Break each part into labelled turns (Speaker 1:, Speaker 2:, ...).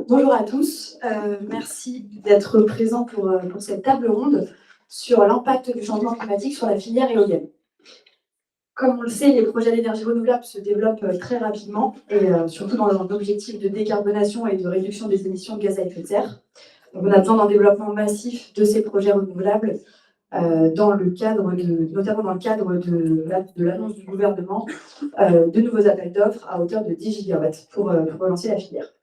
Speaker 1: Bonjour à tous, merci d'être présents pour cette table ronde sur l'impact du changement climatique sur la filière éolienne. Comme on le sait, les projets d'énergie renouvelable se développent très rapidement et surtout dans l'objectif de décarbonation et de réduction des émissions de gaz à effet de serre. Donc, on a besoin d'un développement massif de ces projets renouvelables, notamment dans le cadre de l'annonce du gouvernement de nouveaux appels d'offres à hauteur de 10 gigawatts pour relancer la filière.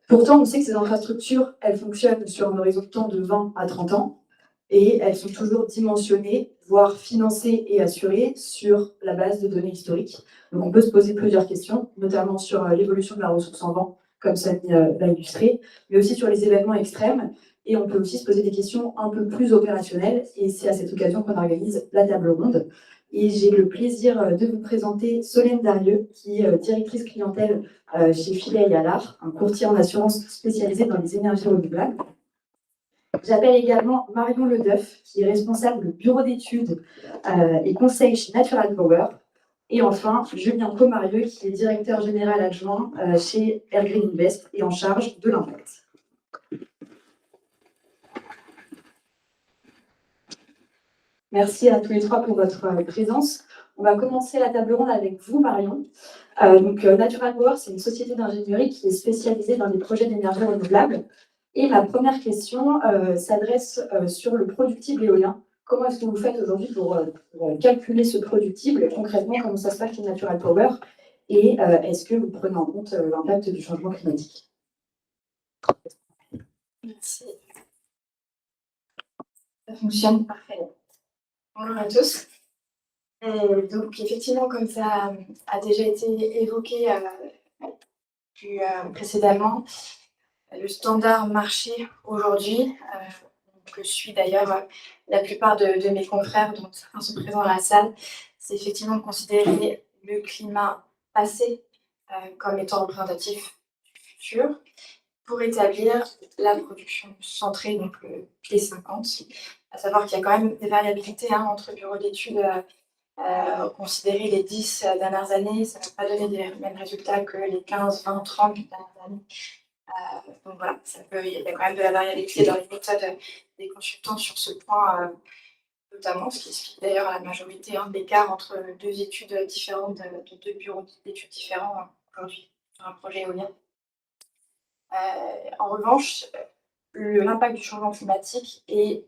Speaker 1: Pourtant, on sait que ces infrastructures, elles fonctionnent sur un horizon de temps de 20 à 30 ans et elles sont toujours dimensionnées, voire financées et assurées sur la base de données historiques. Donc on peut se poser plusieurs questions, notamment sur l'évolution de la ressource en vent, comme ça l'a illustré, mais aussi sur les événements extrêmes. Et on peut aussi se poser des questions un peu plus opérationnelles, et c'est à cette occasion qu'on organise la table ronde. Et j'ai le plaisir de vous présenter Solène Darieux, qui est directrice clientèle chez Filet et Allard, un courtier en assurance spécialisé dans les énergies renouvelables. J'appelle également Marion Ledeuf, qui est responsable du bureau d'études et conseil chez Natural Power. Et enfin, Julien Comarieux, qui est directeur général adjoint chez Air Green Invest et en charge de l'impact. Merci à tous les trois pour votre présence. On va commencer la table ronde avec vous, Marion. Natural Power, c'est une société d'ingénierie qui est spécialisée dans les projets d'énergie renouvelable. Et ma première question s'adresse sur le productible éolien. Comment est-ce que vous faites aujourd'hui pour calculer ce productible? Concrètement, comment ça se passe chez Natural Power? Et est-ce que vous prenez en compte l'impact du changement climatique?
Speaker 2: Merci. Ça fonctionne parfait. Bonjour à tous. Donc, effectivement, comme ça a déjà été évoqué précédemment, le standard marché aujourd'hui, que suit d'ailleurs la plupart de mes confrères, dont certains sont présents dans la salle, c'est effectivement de considérer le climat passé comme étant représentatif du futur pour établir la production centrée, donc le P50, à savoir qu'il y a quand même des variabilités entre bureaux d'études. Considérer les 10 dernières années, ça ne va pas donner les mêmes résultats que les 15, 20, 30 dernières années. Donc voilà, il y a quand même de la variabilité dans les méthodes des consultants sur ce point, notamment, ce qui explique d'ailleurs la majorité de l'écart entre deux études différentes de deux bureaux d'études différents aujourd'hui sur un projet éolien. En revanche, l'impact du changement climatique est,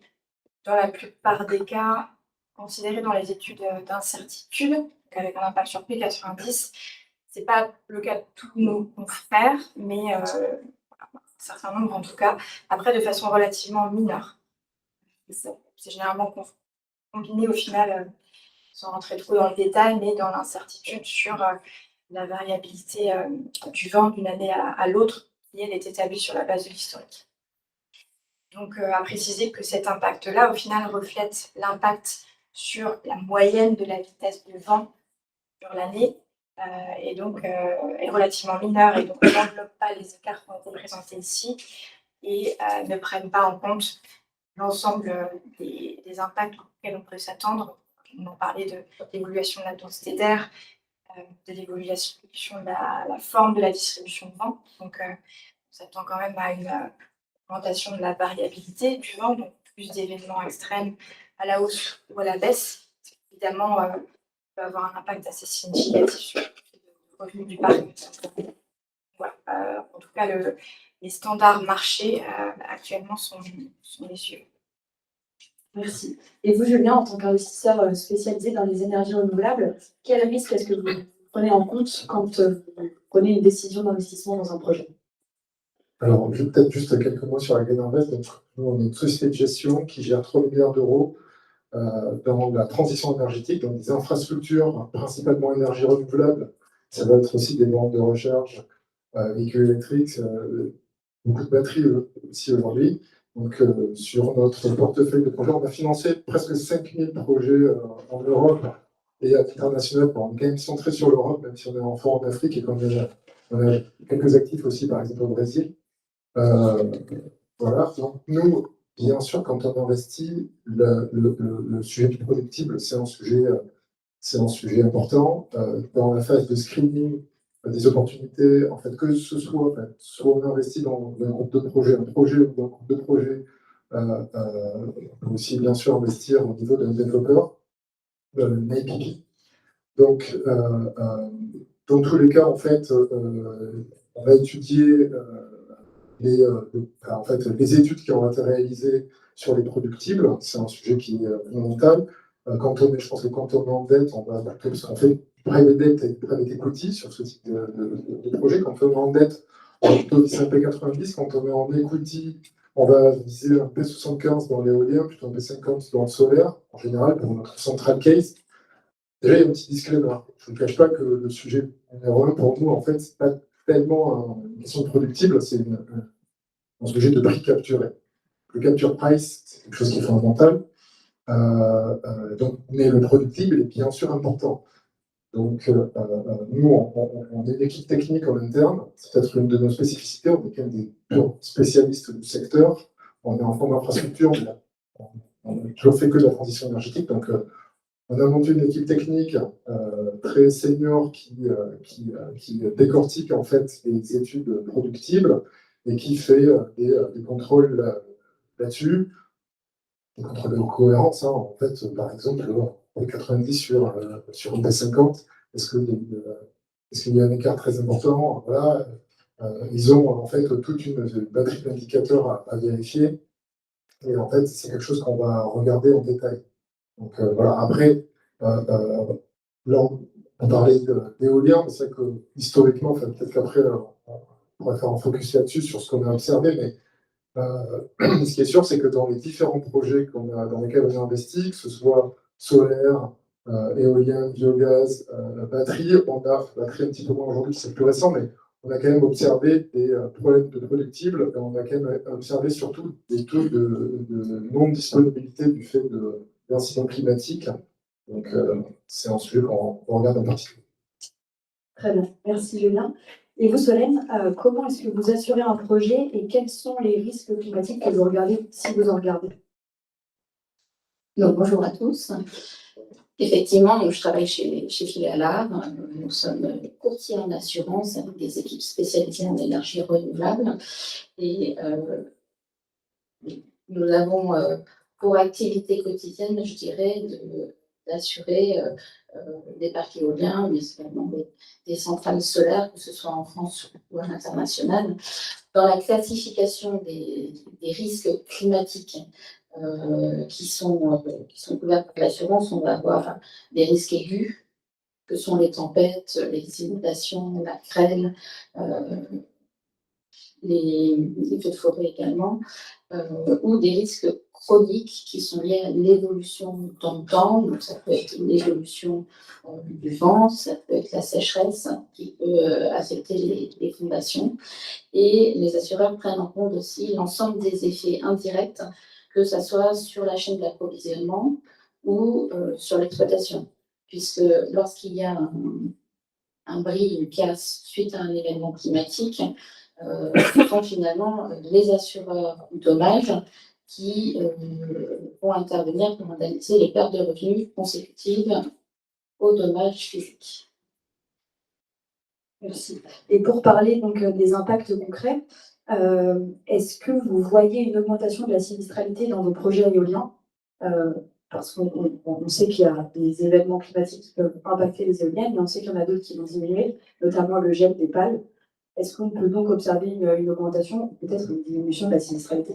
Speaker 2: dans la plupart des cas, considéré dans les études d'incertitude, avec un impact sur P90. Ce n'est pas le cas de tous nos confrères, mais un certain nombre en tout cas, après de façon relativement mineure. C'est généralement combiné au final, sans rentrer trop dans le détail, mais dans l'incertitude sur la variabilité du vent d'une année à l'autre, qui elle est établie sur la base de l'historique. Donc, à préciser que cet impact-là, au final, reflète l'impact sur la moyenne de la vitesse de vent sur l'année, et donc est relativement mineur, et donc n'englobe pas les écarts qui ont été présentés ici, et ne prennent pas en compte l'ensemble des impacts auxquels on peut s'attendre. On en parlait de l'évolution de la densité d'air, de l'évolution de la forme de la distribution de vent. Donc, on s'attend quand même à une augmentation de la variabilité du vent, donc plus d'événements extrêmes à la hausse ou à la baisse. Évidemment, peut avoir un impact assez significatif sur le revenu du parc. Voilà. En tout cas, les standards marchés actuellement sont les suivants.
Speaker 1: Merci. Et vous, Julien, en tant qu'investisseur spécialisé dans les énergies renouvelables, quel risque est-ce que vous prenez en compte quand vous prenez une décision d'investissement dans un projet?
Speaker 3: Alors, peut-être juste quelques mots sur la Green Invest. Donc, nous, on est une société de gestion qui gère 3 milliards d'euros dans la transition énergétique, dans des infrastructures, principalement énergie renouvelable. Ça va être aussi des banques de recharge, véhicules électriques, beaucoup de batteries aussi aujourd'hui. Donc, sur notre portefeuille de projets, on a financé presque 5000 projets en Europe et à titre international. On est quand même centré sur l'Europe, même si on est enfant en Afrique et qu'on a quelques actifs aussi, par exemple au Brésil. Voilà, donc nous, bien sûr, quand on investit, le sujet du productible, c'est un sujet important. Dans la phase de screening des opportunités, en fait, que ce soit, soit on investit dans un groupe de projet, un projet ou dans un groupe de projet, on peut aussi bien sûr investir au niveau d'un développeur, d'un APP. Donc, dans tous les cas, en fait, on va étudier en fait, les études qui ont été réalisées sur les productibles. C'est un sujet qui est fondamental. Je pense que quand on est en dette, on va parce qu'on fait du private debt et du private equity sur ce type de projet. Quand on est en dette, on va plutôt viser un P90. Quand on est en equity, on va viser un P75 dans l'éolien, plutôt un P50 dans le solaire, en général, pour notre central case. Déjà, il y a un petit disclaimer. Je ne cache pas que le sujet numéro 1 pour nous, en fait, c'est pas tellement une question de productible, c'est un sujet de prix capturé. Le capture price, c'est quelque chose qui est fondamental. Mais le productible est bien sûr important. Donc, nous, on est une équipe technique en interne. C'est peut-être une de nos spécificités. On est quand même des purs spécialistes du secteur. On est en forme d'infrastructure, mais on n'a toujours fait que de la transition énergétique. Donc, on a monté une équipe technique très senior qui décortique en fait les études productibles et qui fait des contrôles là-dessus, des contrôles de cohérence. Hein. En fait, par exemple, on est 90 sur un P50. Est-ce qu'il y a un écart très important? Voilà. Ils ont en fait toute une batterie d'indicateurs à vérifier. Et en fait, c'est quelque chose qu'on va regarder en détail. Donc voilà, après, là, on parlait d'éolien, mais c'est vrai que historiquement, enfin, peut-être qu'après, on pourrait faire un focus là-dessus sur ce qu'on a observé, mais ce qui est sûr, c'est que dans les différents projets dans lesquels on a investi, que ce soit solaire, éolien, biogaz, batterie, batterie un petit peu moins aujourd'hui, c'est plus récent, mais on a quand même observé des problèmes de productibles, et on a quand même observé surtout des taux de non-disponibilité du fait d'incidents climatiques. Donc, c'est un sujet qu'on regarde en particulier.
Speaker 1: Très bien, merci Julien. Et vous, Solène, comment est-ce que vous assurez un projet et quels sont les risques climatiques que vous regardez, si vous en regardez?
Speaker 4: Donc, bonjour à tous. Effectivement, je travaille chez Filialar. Nous sommes courtiers en assurance avec des équipes spécialisées en énergie renouvelable. Et nous avons pour activité quotidienne, je dirais, d'assurer des parcs éoliens, mais également des centrales solaires, que ce soit en France ou à l'international. Dans la classification des risques climatiques qui sont couverts par l'assurance, on va avoir des risques aigus, que sont les tempêtes, les inondations, la grêle, les feux de forêt également, ou des risques chroniques qui sont liés à l'évolution dans le temps. Donc, ça peut être l'évolution du vent, ça peut être la sécheresse qui peut affecter les fondations. Et les assureurs prennent en compte aussi l'ensemble des effets indirects, que ce soit sur la chaîne d'approvisionnement ou sur l'exploitation. Puisque lorsqu'il y a un bris, une casse suite à un événement climatique, ce sont finalement les assureurs dommages qui vont intervenir pour indemniser les pertes de revenus consécutives aux dommages physiques.
Speaker 1: Merci. Et pour parler donc des impacts concrets, est-ce que vous voyez une augmentation de la sinistralité dans vos projets éoliens? Parce qu'on sait qu'il y a des événements climatiques qui peuvent impacter les éoliennes, mais on sait qu'il y en a d'autres qui vont diminuer, notamment le gel des pales. Est-ce qu'on peut donc observer une augmentation, peut-être une diminution de la sinistralité?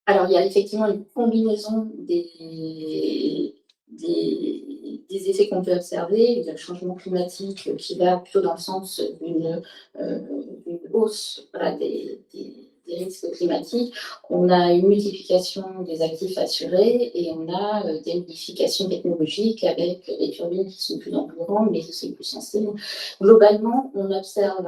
Speaker 4: Alors, il y a effectivement une combinaison des effets qu'on peut observer. Il y a le changement climatique qui va plutôt dans le sens d'une hausse des risques climatiques. On a une multiplication des actifs assurés et on a des modifications technologiques avec des turbines qui sont plus endurantes, mais aussi plus sensibles. Globalement, on observe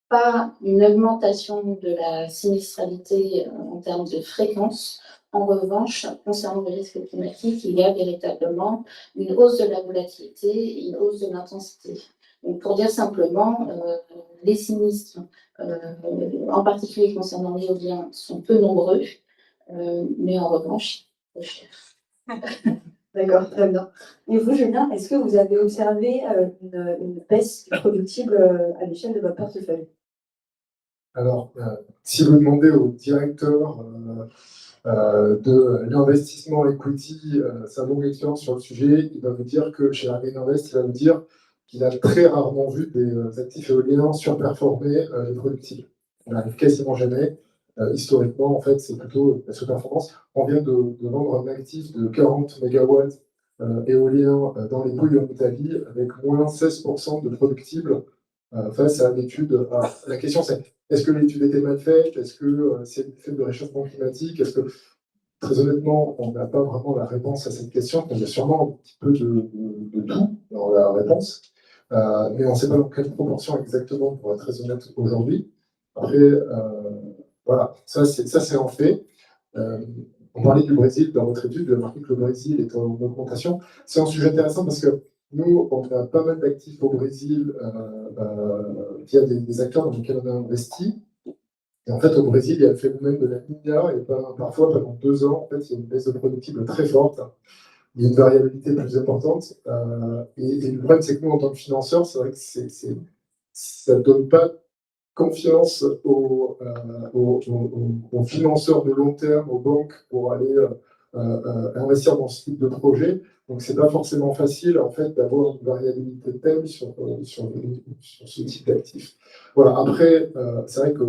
Speaker 4: pas une augmentation de la sinistralité en termes de fréquence. En revanche, concernant les risques climatiques, il y a véritablement une hausse de la volatilité et une hausse de l'intensité. Donc, pour dire simplement, les sinistres, en particulier concernant l'éolien, sont peu nombreux, mais en revanche, peu chers.
Speaker 1: D'accord, très bien. Et vous, Julien, est-ce que vous avez observé une baisse du productible à l'échelle de votre portefeuille?
Speaker 3: Alors, si vous demandez au directeur de l'investissement equity, sa longue expérience sur le sujet, il va vous dire que chez Argen Invest, il va vous dire qu'il a très rarement vu des actifs éoliens surperformer les productibles. On n'arrive quasiment jamais. Historiquement, en fait, c'est plutôt la sous-performance. On vient de vendre un actif de 40 MW éolien dans les Pouilles en Italie avec moins 16% de productibles face à l'étude. La question, c'est est-ce que l'étude était mal faite? Est-ce que c'est le fait de réchauffement climatique? Est-ce que, très honnêtement, on n'a pas vraiment la réponse à cette question? Il y a sûrement un petit peu de tout dans la réponse, mais on ne sait pas dans quelle proportion exactement, pour être très honnête aujourd'hui. Après, voilà, ça c'est en fait. Euh, on parlait du Brésil dans votre étude, vous avez marqué que le Brésil est en augmentation. C'est un sujet intéressant parce que nous, on a pas mal d'actifs au Brésil via des acteurs dans lesquels on a investi. Et en fait, au Brésil, il y a le phénomène de la Niña, et parfois, pendant 2 ans, en fait, il y a une baisse de productible très forte. Il y a une variabilité plus importante. Et le problème, c'est que nous, en tant que financeurs, c'est vrai que ça ne donne pas confiance aux financeurs de long terme, aux banques, pour aller investir dans ce type de projet. Donc, c'est pas forcément facile, en fait, d'avoir une variabilité telle sur ce type d'actifs. Voilà. Après, c'est vrai que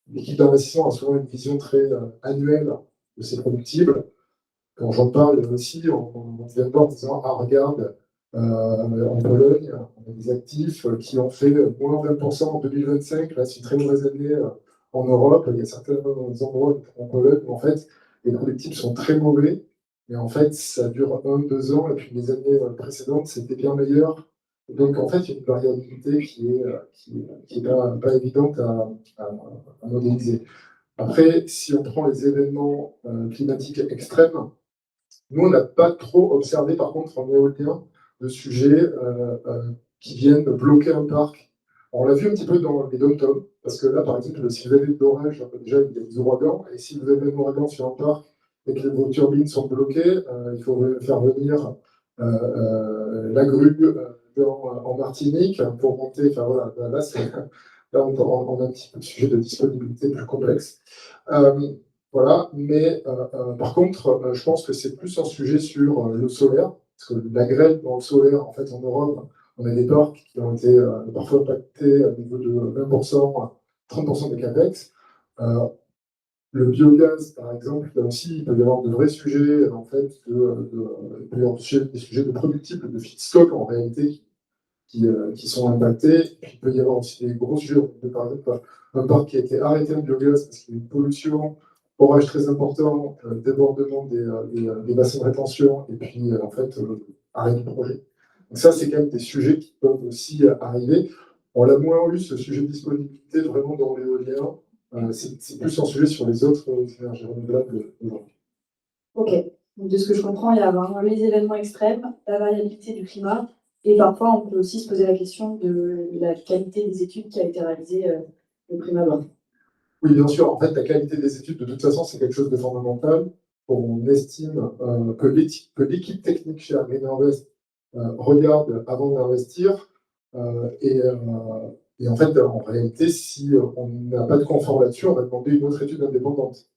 Speaker 3: l'équipe d'investissement a souvent une vision très annuelle de ses productibles. Quand j'en parle aussi, on vient de voir en disant, ah, regarde, en Pologne, on a des actifs qui ont fait moins 20% en 2025. Là, c'est une très mauvaise année en Europe. Il y a certains endroits en Pologne où, en fait, les productifs sont très mauvais. Et en fait, ça dure 1, 2 ans. Et puis les années précédentes, c'était bien meilleur. Donc, en fait, il y a une variabilité qui est pas évidente à modéliser. Après, si on prend les événements climatiques extrêmes, nous, on n'a pas trop observé, par contre, en éolien, de sujets qui viennent bloquer un parc. On l'a vu un petit peu dans les dom-toms, parce que là, par exemple, si vous avez de l'orage, déjà, il y a des ouragans, et si vous avez un ouragan sur un parc et que vos turbines sont bloquées, il faut faire venir la grue en Martinique pour monter. Enfin, voilà, là, on a un petit peu de sujet de disponibilité plus complexe. Voilà, mais par contre, je pense que c'est plus un sujet sur le solaire, parce que la grêle dans le solaire, en fait, en Europe, on a des parcs qui ont été parfois impactés à niveau de 20%, 30% des capex. Le biogaz, par exemple, là aussi, il peut y avoir de vrais sujets, en fait, il peut y avoir des sujets de productibles, de feedstock, en réalité, qui sont impactés. Puis, il peut y avoir aussi des gros sujets, par exemple, un parc qui a été arrêté en biogaz parce qu'il y a une pollution, orage très important, débordement des bassins de rétention, et puis en fait, arrêt du projet. Donc ça, c'est quand même des sujets qui peuvent aussi arriver. On l'a moins eu, ce sujet de disponibilité, vraiment dans l'éolien. C'est plus un sujet sur les autres énergies renouvelables aujourd'hui.
Speaker 1: Ok. Donc, de ce que je comprends, il y a vraiment les événements extrêmes, la variabilité du climat, et parfois on peut aussi se poser la question de la qualité des études qui a été réalisée le prime abord.
Speaker 3: Oui, bien sûr. En fait, la qualité des études, de toute façon, c'est quelque chose de fondamental. On estime que l'équipe technique chez Argen Invest regarde avant d'investir. Et en fait, en réalité, si on n'a pas de confort là-dessus, on va demander une autre étude indépendante.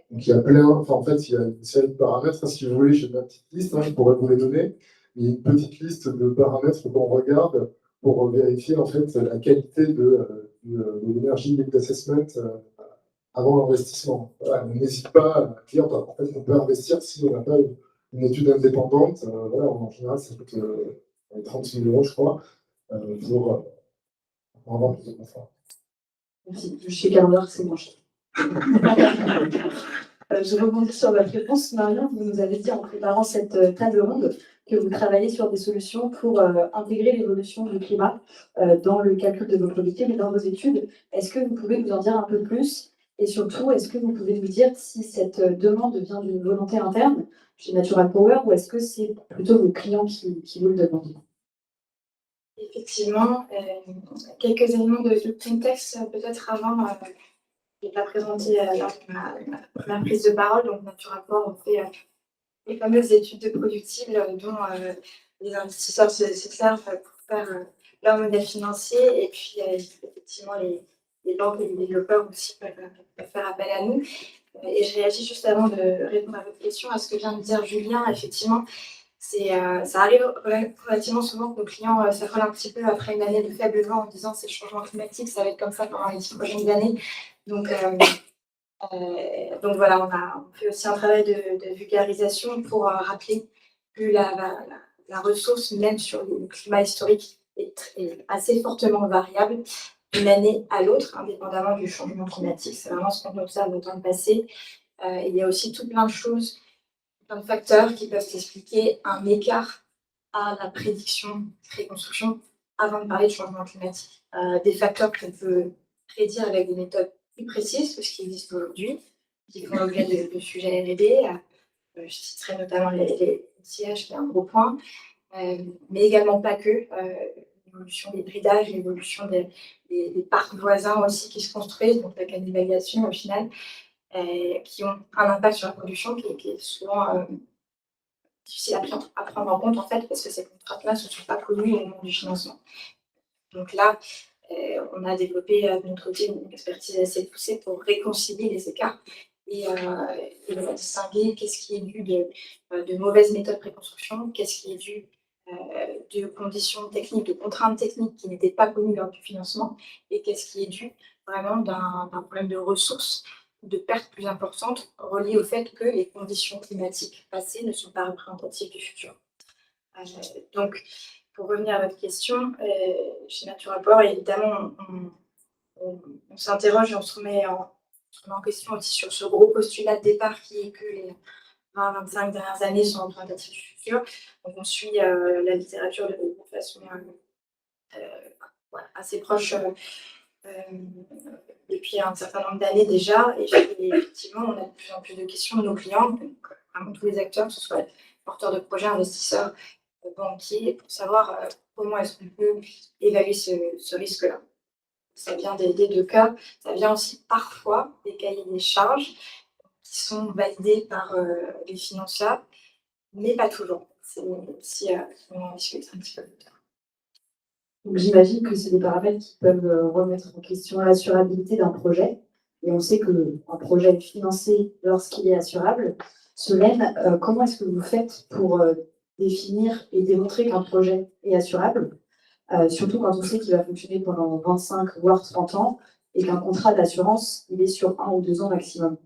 Speaker 3: Donc il y a en fait, il y a une série de paramètres. Si vous voulez, j'ai ma petite liste, je pourrais vous les donner. Il y a une petite liste de paramètres qu'on regarde pour vérifier en fait la qualité de l'énergie impact assessment avant l'investissement. Voilà, on n'hésite pas à dire en fait, on peut investir si on n'a pas une étude indépendante. Voilà, en général, ça coûte 36 000 €, je crois, pour avoir plus de confort.
Speaker 1: Merci. Chez Carver, c'est moins cher. Je rebondis sur votre réponse, Marion. Vous nous avez dit en préparant cette table ronde que vous travaillez sur des solutions pour intégrer l'évolution du climat dans le calcul de vos productibles et dans vos études. Est-ce que vous pouvez nous en dire un peu plus? Et surtout, est-ce que vous pouvez nous dire si cette demande vient d'une volonté interne chez Natural Power ou est-ce que c'est plutôt vos clients qui vous le demandent?
Speaker 2: Effectivement, quelques éléments de contexte peut-être avant. Je ne l'ai pas présenté lors de ma première prise de parole. Donc, Natural Power, on fait les fameuses études de productibles dont les investisseurs se servent pour faire leur modèle financier. Et puis, effectivement, les banques et les développeurs aussi peuvent faire appel à nous. Et je réagis juste avant de répondre à votre question, à ce que vient de dire Julien. Effectivement, ça arrive relativement souvent que nos clients s'affolent un petit peu après une année de faible vent en disant c'est le changement climatique, ça va être comme ça pendant les 10 prochaines années. Donc voilà, on fait aussi un travail de vulgarisation pour rappeler que la ressource, même sur le climat historique, est assez fortement variable d'une année à l'autre, indépendamment du changement climatique. C'est vraiment ce qu'on observe au temps de passé. Il y a aussi tout plein de choses, plein de facteurs qui peuvent expliquer un écart à la prédiction pré-construction avant de parler de changement climatique. Des facteurs qu'on peut prédire avec des méthodes plus précises que ce qui existe aujourd'hui, qui font l'objet de sujets R&D. Je citerai notamment les CH, qui est un gros point, mais également pas que. L'évolution des bridages, l'évolution des parcs voisins aussi qui se construisent, donc la cannibalisation au final, qui ont un impact sur la production qui est souvent difficile à prendre en compte en fait, parce que ces contraintes-là ne sont pas connues au moment du financement. Donc là, on a développé de notre côté une expertise assez poussée pour réconcilier les écarts et distinguer qu'est-ce qui est dû de mauvaises méthodes pré-construction, qu'est-ce qui est dû de conditions techniques, de contraintes techniques qui n'étaient pas connues lors du financement, et qu'est-ce qui est dû vraiment d'un problème de ressources, de pertes plus importantes reliées au fait que les conditions climatiques passées ne sont pas représentatives du futur. Donc, pour revenir à votre question, chez Naturaport, évidemment, on s'interroge et on se remet en question aussi sur ce gros postulat de départ qui est que les 20-25 dernières années sont représentatives du futur. Donc, on suit la littérature de façon assez proche depuis un certain nombre d'années déjà. Et effectivement, on a de plus en plus de questions de nos clients, donc vraiment tous les acteurs, que ce soit porteurs de projets, investisseurs, banquiers, pour savoir comment est-ce qu'on peut évaluer ce risque-là. Ça vient des deux cas. Ça vient aussi parfois des cahiers des charges qui sont validés par les financeurs, mais pas toujours. C'est aussi on en discute un petit peu plus tard.
Speaker 1: Donc, j'imagine que c'est des paramètres qui peuvent remettre en question l'assurabilité d'un projet. Et on sait qu'un projet est financé lorsqu'il est assurable. Solène, comment est-ce que vous faites pour définir et démontrer qu'un projet est assurable, surtout quand on sait qu'il va fonctionner pendant 25 voire 30 ans et qu'un contrat d'assurance, il est sur 1 ou 2 ans maximum?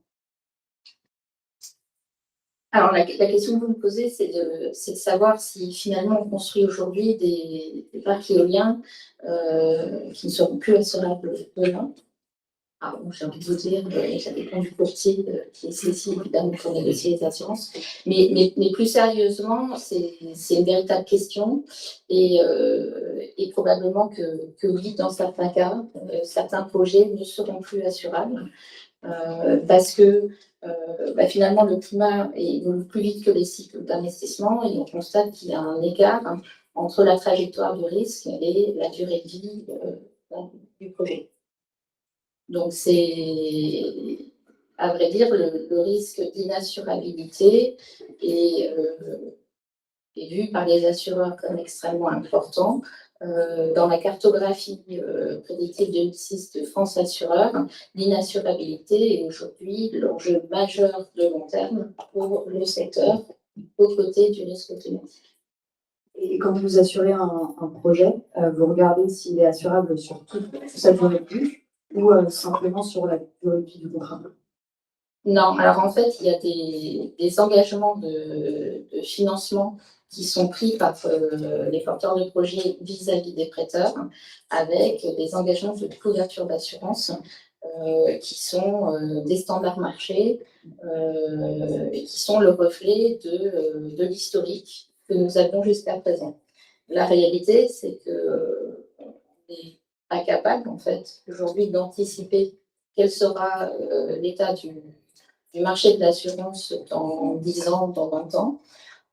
Speaker 4: Alors, la question que vous me posez, c'est de savoir si finalement on construit aujourd'hui des parcs éoliens qui ne seront plus assurables demain. Ah, bon, j'ai envie de vous dire, ça dépend du courtier qui est saisi évidemment pour négocier les assurances. Mais plus sérieusement, c'est une véritable question et probablement que oui, dans certains cas, certains projets ne seront plus assurables parce que finalement le climat évolue plus vite que les cycles d'investissement et on constate qu'il y a un écart entre la trajectoire de risque et la durée de vie du projet. Donc, c'est, à vrai dire, le risque d'inassurabilité est vu par les assureurs comme extrêmement important. Dans la cartographie prédictive 2006 de France Assureur, l'inassurabilité est aujourd'hui l'enjeu majeur de long terme pour le secteur aux côtés du risque climatique.
Speaker 1: Et quand vous assurez un projet, vous regardez s'il est assurable sur toute sa durée de vie ou simplement sur la durée de vie du contrat?
Speaker 4: Non, alors en fait, il y a des engagements de financement qui sont pris par les porteurs de projets vis-à-vis des prêteurs, avec des engagements de couverture d'assurance qui sont des standards marchés et qui sont le reflet de l'historique que nous avons jusqu'à présent. La réalité, c'est qu'on n'est pas capable, en fait, aujourd'hui, d'anticiper quel sera l'état du marché de l'assurance dans 10 ans, dans 20 ans.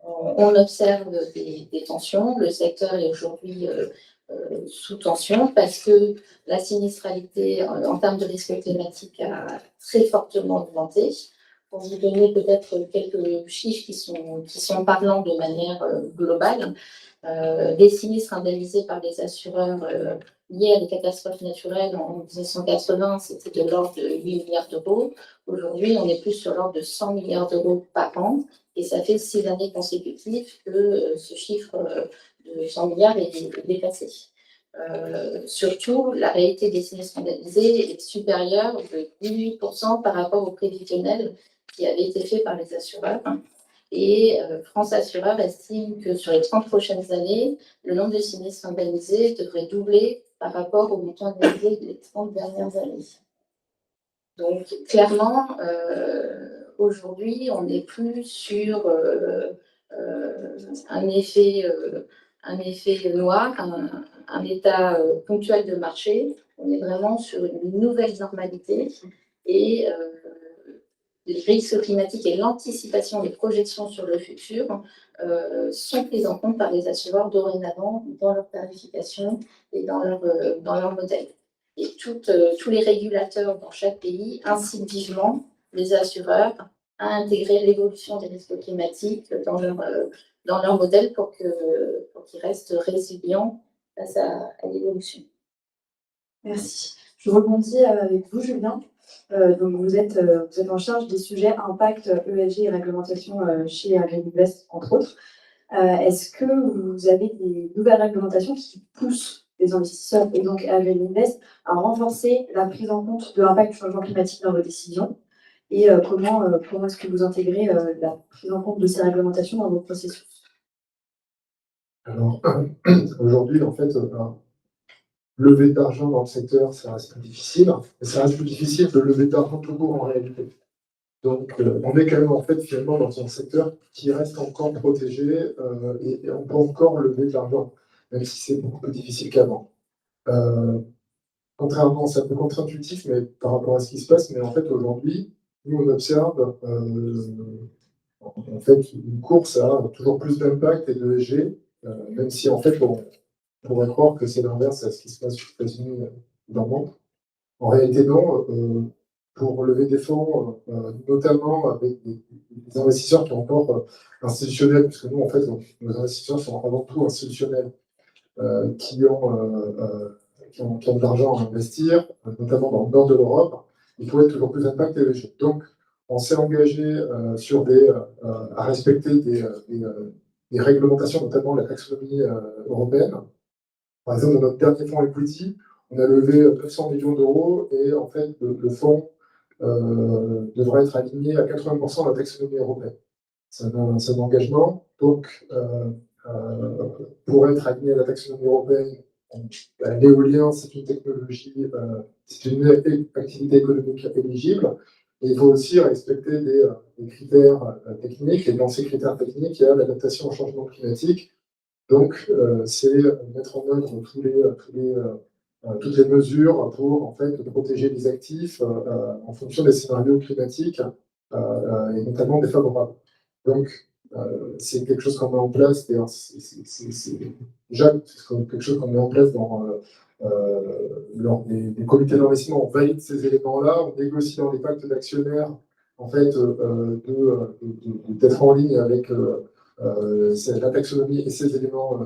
Speaker 4: On observe des tensions. Le secteur est aujourd'hui sous tension parce que la sinistralité en termes de risque climatique a très fortement augmenté. pour vous donner peut-être quelques chiffres qui sont parlants de manière globale, les sinistres indemnisés par les assureurs liés à des catastrophes naturelles en 1980, c'était de l'ordre de 8 milliards d'euros. Aujourd'hui, on est plus sur l'ordre de 100 milliards d'euros par an, et ça fait 6 années consécutives que ce chiffre de 100 milliards est dépassé. Surtout, la réalité des sinistres indemnisés est supérieure de 18% par rapport au prévisionnel qui avait été fait par les assureurs. Et France Assureur estime que sur les 30 prochaines années, le nombre de sinistres indemnisés devrait doubler par rapport au montant indemnisé des 30 dernières années. Donc, clairement, aujourd'hui, on n'est plus sur un effet noir, un état ponctuel de marché. On est vraiment sur une nouvelle normalité et les risques climatiques et l'anticipation des projections sur le futur sont prises en compte par les assureurs dorénavant dans leur tarification et dans leur modèle. Et tous les régulateurs dans chaque pays incitent vivement les assureurs à intégrer l'évolution des risques climatiques dans leur modèle pour qu'ils restent résilients face à l'évolution.
Speaker 1: Merci. Je rebondis avec vous, Julien. Donc vous êtes en charge des sujets impact ESG et réglementation chez Agriinvest, entre autres. Est-ce que vous avez des nouvelles réglementations qui poussent les investisseurs et donc Agriinvest à renforcer la prise en compte de l'impact du changement climatique dans vos décisions? Et comment est-ce que vous intégrez la prise en compte de ces réglementations dans vos processus?
Speaker 3: Alors, aujourd'hui, en fait, lever d'argent dans le secteur, ça reste plus difficile, mais ça reste plus difficile de lever d'argent tout court en réalité. Donc, on est quand même en fait finalement dans un secteur qui reste encore protégé et on peut encore lever de l'argent, même si c'est beaucoup plus difficile qu'avant. Contrairement, c'est un peu contre-intuitif, mais par rapport à ce qui se passe, mais en fait aujourd'hui, nous on observe en fait une course à toujours plus d'impact et de ESG, même si en fait on pourrait croire que c'est l'inverse à ce qui se passe aux États-Unis dans le monde. En réalité, non. Pour lever des fonds, notamment avec des investisseurs qui sont encore institutionnels, puisque nous, en fait, nos investisseurs sont avant tout institutionnels, qui ont de l'argent à investir, notamment dans le nord de l'Europe. Il faut être toujours plus impact et léger. Donc, on s'est engagé à respecter des réglementations, notamment la taxonomie européenne. Par exemple, dans notre dernier fonds equity, on a levé 900 millions d'euros et en fait, le fonds devrait être aligné à 80% de la taxonomie européenne. C'est un engagement. Donc, pour être aligné à la taxonomie européenne, l'éolien, c'est une technologie, c'est une activité économique éligible. Et il faut aussi respecter des critères techniques. Et dans ces critères techniques, il y a l'adaptation au changement climatique. Donc, c'est mettre en œuvre toutes les mesures pour en fait protéger les actifs en fonction des scénarios climatiques et notamment défavorables. Donc, c'est quelque chose qu'on met en place. C'est déjà quelque chose qu'on met en place lors des comités d'investissement. On valide ces éléments-là, on négocie dans les pactes d'actionnaires en fait d'être en ligne avec la taxonomie et ces éléments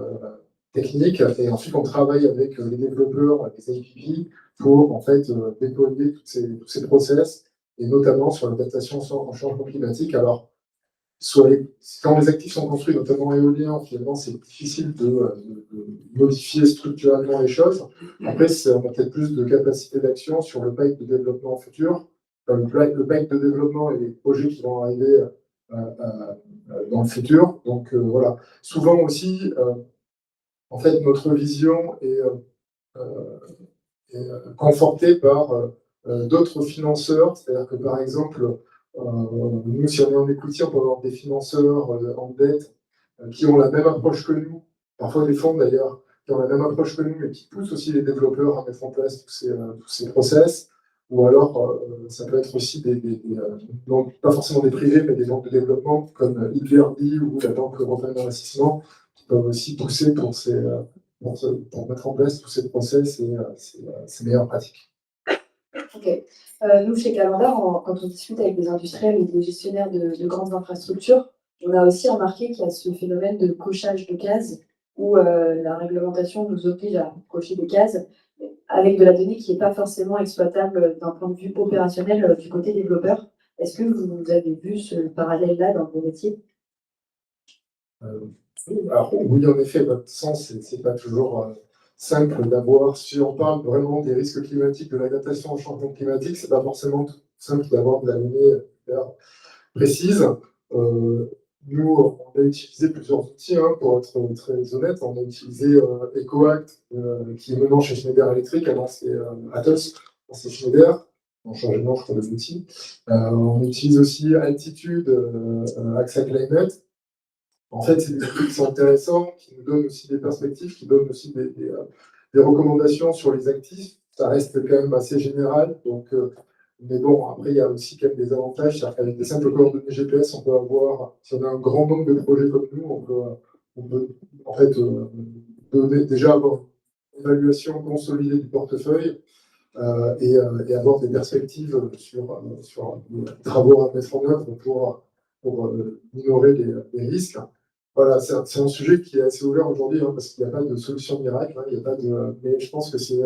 Speaker 3: techniques. Et ensuite, on travaille avec les développeurs, les APP, pour en fait déployer tous ces process, et notamment sur l'adaptation au changement climatique. Alors, quand les actifs sont construits, notamment éoliens, finalement, c'est difficile de modifier structurellement les choses. Après, on a peut-être plus de capacité d'action sur le pipe de développement futur, le pipe de développement et les projets qui vont arriver dans le futur. Donc voilà. Souvent aussi, en fait, notre vision est confortée par d'autres financeurs. C'est-à-dire que par exemple, nous, si on est en equity, on peut avoir des financeurs en dette qui ont la même approche que nous, parfois des fonds d'ailleurs, qui ont la même approche que nous et qui poussent aussi les développeurs à mettre en place tous ces process. Ou alors, ça peut être aussi non, pas forcément des privés, mais des banques de développement comme IBRD ou la Banque européenne d'investissement, qui peuvent aussi pousser pour mettre en place tous ces process et ces meilleures pratiques.
Speaker 1: Ok. Nous, chez Calendar, quand on discute avec des industriels ou des gestionnaires de grandes infrastructures, on a aussi remarqué qu'il y a ce phénomène de cochage de cases où la réglementation nous oblige à cocher des cases avec de la donnée qui n'est pas forcément exploitable d'un point de vue opérationnel du côté développeur. Est-ce que vous avez vu ce parallèle-là dans vos métiers?
Speaker 3: Alors, oui, en effet, votre sens, c'est pas toujours simple d'avoir, si on parle vraiment des risques climatiques, de l'adaptation au changement climatique, c'est pas forcément tout simple d'avoir de la donnée précise. Nous, on a utilisé plusieurs outils, hein, pour être très honnête. On a utilisé EcoAct, qui est maintenant chez Schneider Electric, avant c'est Atos, c'est Schneider. On change de nom, je crois, de l'outil. On utilise aussi Altitude, AXA Climate. En fait, c'est des outils qui sont intéressants, qui nous donnent aussi des perspectives, qui donnent aussi des recommandations sur les actifs. Ça reste quand même assez général. Donc, mais bon, après, il y a aussi quand même des avantages. C'est-à-dire qu'avec des simples coordonnées GPS, on peut avoir, si on a un grand nombre de projets comme nous, on peut en fait déjà avoir une évaluation consolidée du portefeuille et avoir des perspectives sur les travaux à mettre en œuvre pour minorer les risques. Voilà, c'est un sujet qui est assez ouvert aujourd'hui, hein, parce qu'il n'y a pas de solution miracle, hein, il y a pas de, mais je pense que c'est,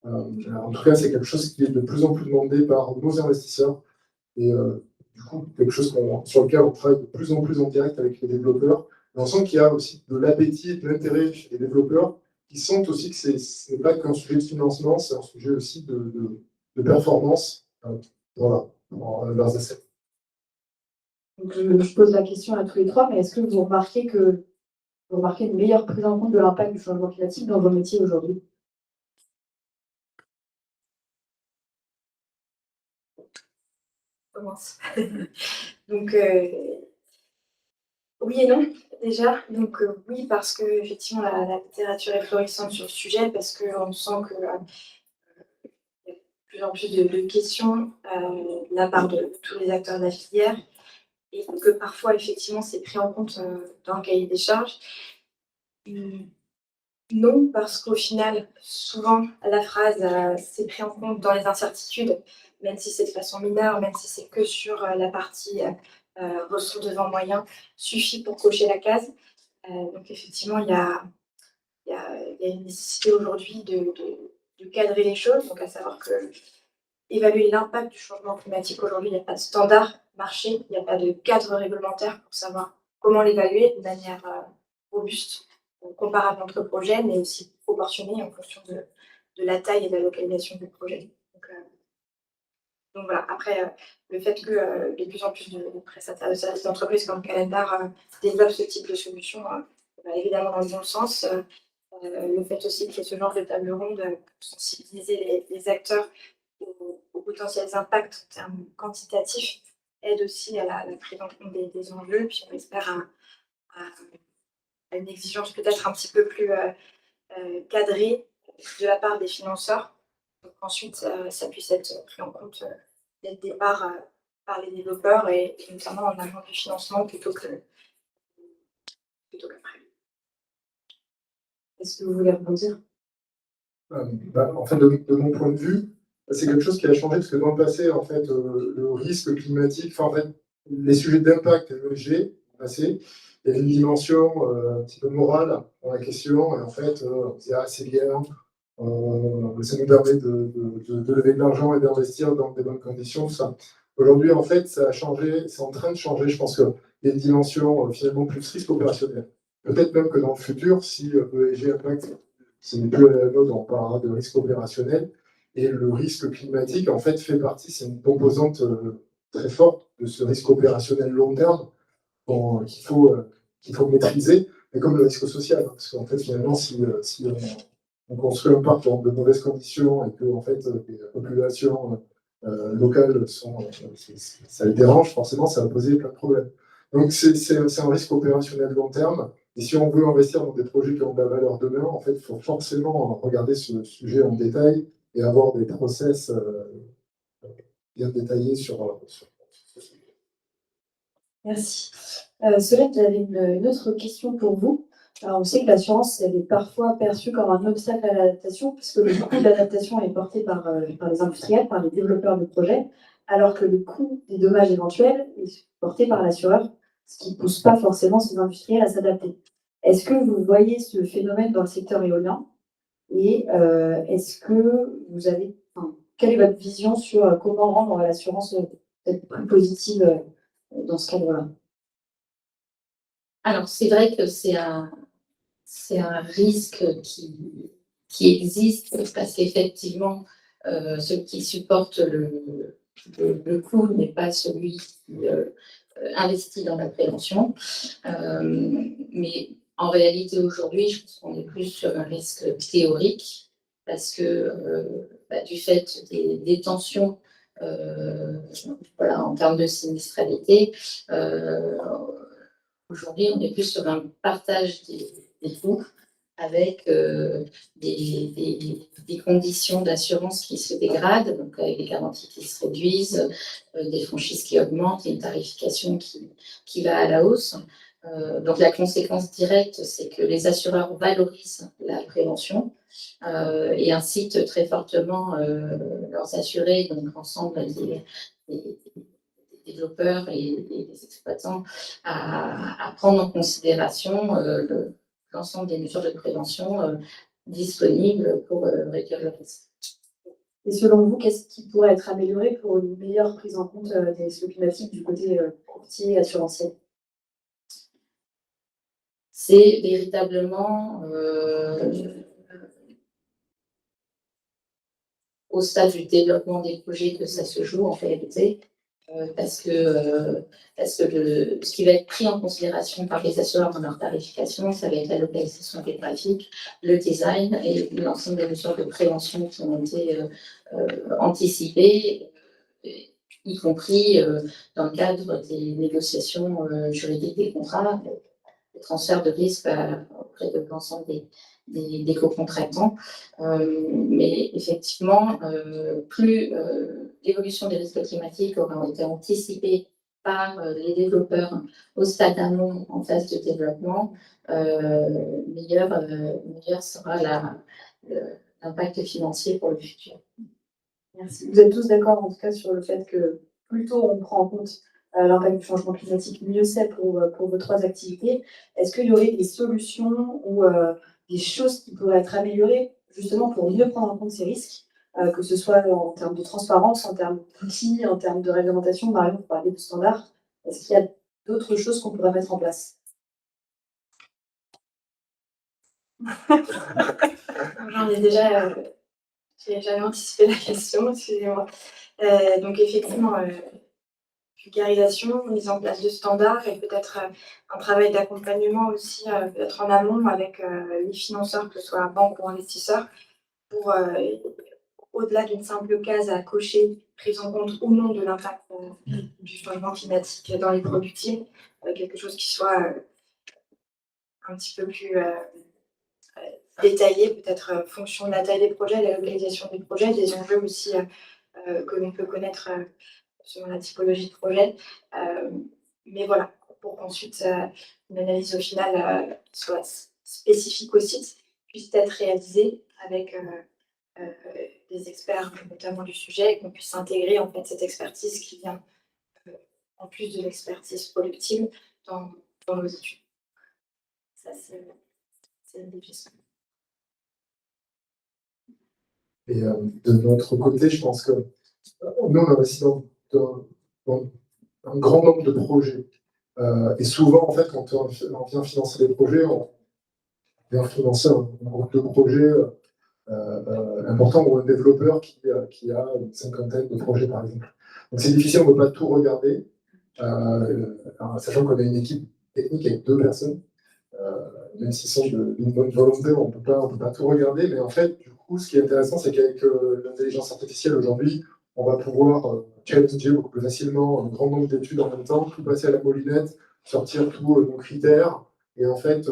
Speaker 3: en tout cas, c'est quelque chose qui est de plus en plus demandé par nos investisseurs et du coup, quelque chose sur lequel on travaille de plus en plus en direct avec les développeurs. Et on sent qu'il y a aussi de l'appétit et de l'intérêt chez les développeurs qui sentent aussi que ce n'est pas qu'un sujet de financement, c'est un sujet aussi de performance, voilà, dans leurs assets.
Speaker 1: Donc, je pose la question à tous les trois, mais est-ce que vous remarquez une meilleure prise en compte de l'impact du changement climatique dans vos métiers aujourd'hui?
Speaker 2: Commence. Donc, oui et non, déjà. Donc, oui, parce que effectivement, la littérature est florissante sur le sujet, parce qu'on sent que y a de plus en plus de questions de la part de tous les acteurs de la filière, et que parfois, effectivement, c'est pris en compte dans le cahier des charges. Non, parce qu'au final, souvent, la phrase c'est pris en compte dans les incertitudes, même si c'est de façon mineure, même si c'est que sur la partie ressources de vent moyen, suffit pour cocher la case. Donc effectivement, il y a une nécessité aujourd'hui de cadrer les choses, donc à savoir que évaluer l'impact du changement climatique aujourd'hui, il n'y a pas de standard marché, il n'y a pas de cadre réglementaire pour savoir comment l'évaluer de manière robuste, comparable entre projets, mais aussi proportionnée en fonction de la taille et de la localisation du projet. Donc voilà, après, le fait que de plus en plus de prestataires de services d'entreprise comme Calendar développent ce type de solution va évidemment dans le bon sens. Le fait aussi qu'il y ait ce genre de table ronde pour sensibiliser les acteurs aux potentiels impacts en termes quantitatifs aide aussi à la prise en compte des enjeux, puis on espère à une exigence peut-être un petit peu plus cadrée de la part des financeurs, pour qu'ensuite ça puisse être pris en compte dès le départ par les développeurs et notamment en amont du financement plutôt qu'après.
Speaker 1: Est-ce que vous voulez rebondir?
Speaker 3: En fait, de mon point de vue, c'est quelque chose qui a changé parce que dans le passé, en fait, le risque climatique, enfin, en fait, les sujets d'impact ESG, passé, il y avait une dimension un petit peu morale dans la question, et en fait, on disait, ah, c'est bien, ça nous permet de lever de l'argent et d'investir dans des bonnes conditions, tout ça. Aujourd'hui, en fait, ça a changé, c'est en train de changer. Je pense qu'il y a une dimension finalement plus risque opérationnel. Peut-être même que dans le futur, si ESG Impact, ce n'est plus à la mode, on parlera de risque opérationnel. Et le risque climatique, en fait, fait partie, c'est une composante très forte de ce risque opérationnel long terme qu'il faut maîtriser, mais comme le risque social. Hein, parce qu'en fait, finalement, si on construit un parc dans de mauvaises conditions et que en fait, les populations locales ça les dérange, forcément, ça va poser plein de problèmes. Donc, c'est un risque opérationnel long terme. Et si on veut investir dans des projets qui ont de la valeur demain, en fait, il faut forcément regarder ce sujet en détail et avoir des process bien détaillés sur ce sujet.
Speaker 1: Merci. Solène, j'avais une autre question pour vous. Alors, on sait que l'assurance, elle est parfois perçue comme un obstacle à l'adaptation, parce que le coût de l'adaptation est porté par les industriels, par les développeurs de projets, alors que le coût des dommages éventuels est porté par l'assureur, ce qui ne pousse pas forcément ces industriels à s'adapter. Est-ce que vous voyez ce phénomène dans le secteur éolien? Et est-ce que vous avez, enfin, quelle est votre vision sur comment rendre l'assurance peut-être plus positive dans ce cadre-là?
Speaker 4: Alors, c'est vrai que c'est un risque qui existe parce qu'effectivement, celui qui supporte le coût n'est pas celui qui investit dans la prévention. Mais en réalité, aujourd'hui, je pense qu'on est plus sur un risque théorique parce que du fait des tensions voilà, en termes de sinistralité, aujourd'hui, on est plus sur un partage des coûts avec des conditions d'assurance qui se dégradent, donc avec des garanties qui se réduisent, des franchises qui augmentent et une tarification qui va à la hausse. Donc la conséquence directe, c'est que les assureurs valorisent la prévention et incitent très fortement leurs assurés, donc l'ensemble des développeurs et des exploitants à prendre en considération l'ensemble des mesures de prévention disponibles pour réduire le risque.
Speaker 1: Et selon vous, qu'est-ce qui pourrait être amélioré pour une meilleure prise en compte des risques climatiques du côté courtier et assurantiel?
Speaker 4: C'est véritablement au stade du développement des projets que ça se joue en réalité. Parce que ce qui va être pris en considération par les assureurs dans leur tarification, ça va être la localisation géographique, le design et l'ensemble des mesures de prévention qui ont été anticipées, y compris dans le cadre des négociations juridiques des contrats, le transfert de risque auprès de l'ensemble des co-contractants. Mais effectivement, plus l'évolution des risques climatiques aura été anticipée par les développeurs au stade amont en phase de développement, meilleur sera l'impact financier pour le futur.
Speaker 1: Merci. Vous êtes tous d'accord en tout cas sur le fait que plus tôt on prend en compte l'impact du changement climatique, mieux c'est pour vos trois activités. Est-ce qu'il y aurait des solutions ou des choses qui pourraient être améliorées justement pour mieux prendre en compte ces risques, que ce soit en termes de transparence, en termes d'outils, en termes de réglementation, par exemple, pour parler de standards? Est-ce qu'il y a d'autres choses qu'on pourrait mettre en place?
Speaker 2: J'en ai déjà, j'ai jamais anticipé la question, excusez-moi. Donc effectivement, vulgarisation, mise en place de standards et peut-être un travail d'accompagnement aussi, peut-être en amont avec les financeurs, que ce soit banques ou investisseurs, pour au-delà d'une simple case à cocher, prise en compte ou non de l'impact du changement climatique dans les productibles, quelque chose qui soit un petit peu plus détaillé, peut-être fonction de la taille des projets, la localisation des projets, des enjeux aussi que l'on peut connaître selon la typologie de projet. Mais voilà, pour qu'ensuite une analyse au final soit spécifique au site, puisse être réalisée avec des experts notamment du sujet et qu'on puisse intégrer en fait cette expertise qui vient en plus de l'expertise productive dans nos études. Ça, c'est une des questions.
Speaker 3: Et de notre côté, je pense que nous, on investit dans un grand nombre de projets. Et souvent, en fait, quand on vient financer des projets, on vient financer un groupe de projets important ou un développeur qui a une cinquantaine de projets, par exemple. Donc c'est difficile, on ne peut pas tout regarder, sachant qu'on a une équipe technique avec 2 personnes. Même s'ils sont d'une bonne volonté, on ne peut pas tout regarder. Mais en fait, du coup, ce qui est intéressant, c'est qu'avec l'intelligence artificielle aujourd'hui, on va pouvoir challenger beaucoup plus facilement un grand nombre d'études en même temps, tout passer à la moulinette, sortir tous nos critères, et en fait,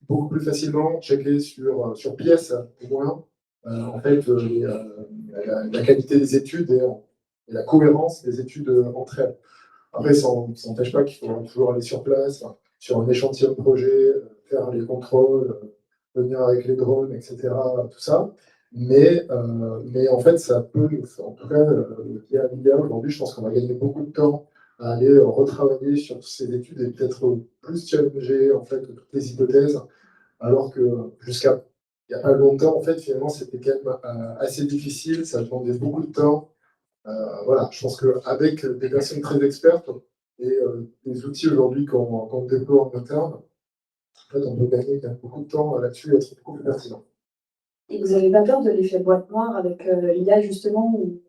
Speaker 3: beaucoup plus facilement checker sur pièce, au moins, en fait, la qualité des études et la cohérence des études entre elles. Après, ça n'empêche pas qu'il faut toujours aller sur place, sur un échantillon de projet, faire les contrôles, venir avec les drones, etc., tout ça. Mais en fait, ça peut, en tout cas, via l'IA aujourd'hui, je pense qu'on va gagner beaucoup de temps à aller retravailler sur ces études et peut-être plus challenger en fait toutes les hypothèses, alors que jusqu'à il n'y a pas longtemps, en fait, finalement, c'était quand même assez difficile, ça demandait beaucoup de temps. Voilà, je pense qu'avec des personnes très expertes et des outils aujourd'hui qu'on déploie en interne, en fait, on peut gagner quand même beaucoup de temps là-dessus et être beaucoup plus pertinent.
Speaker 1: Et vous n'avez pas peur de l'effet boîte noire avec l'IA justement, où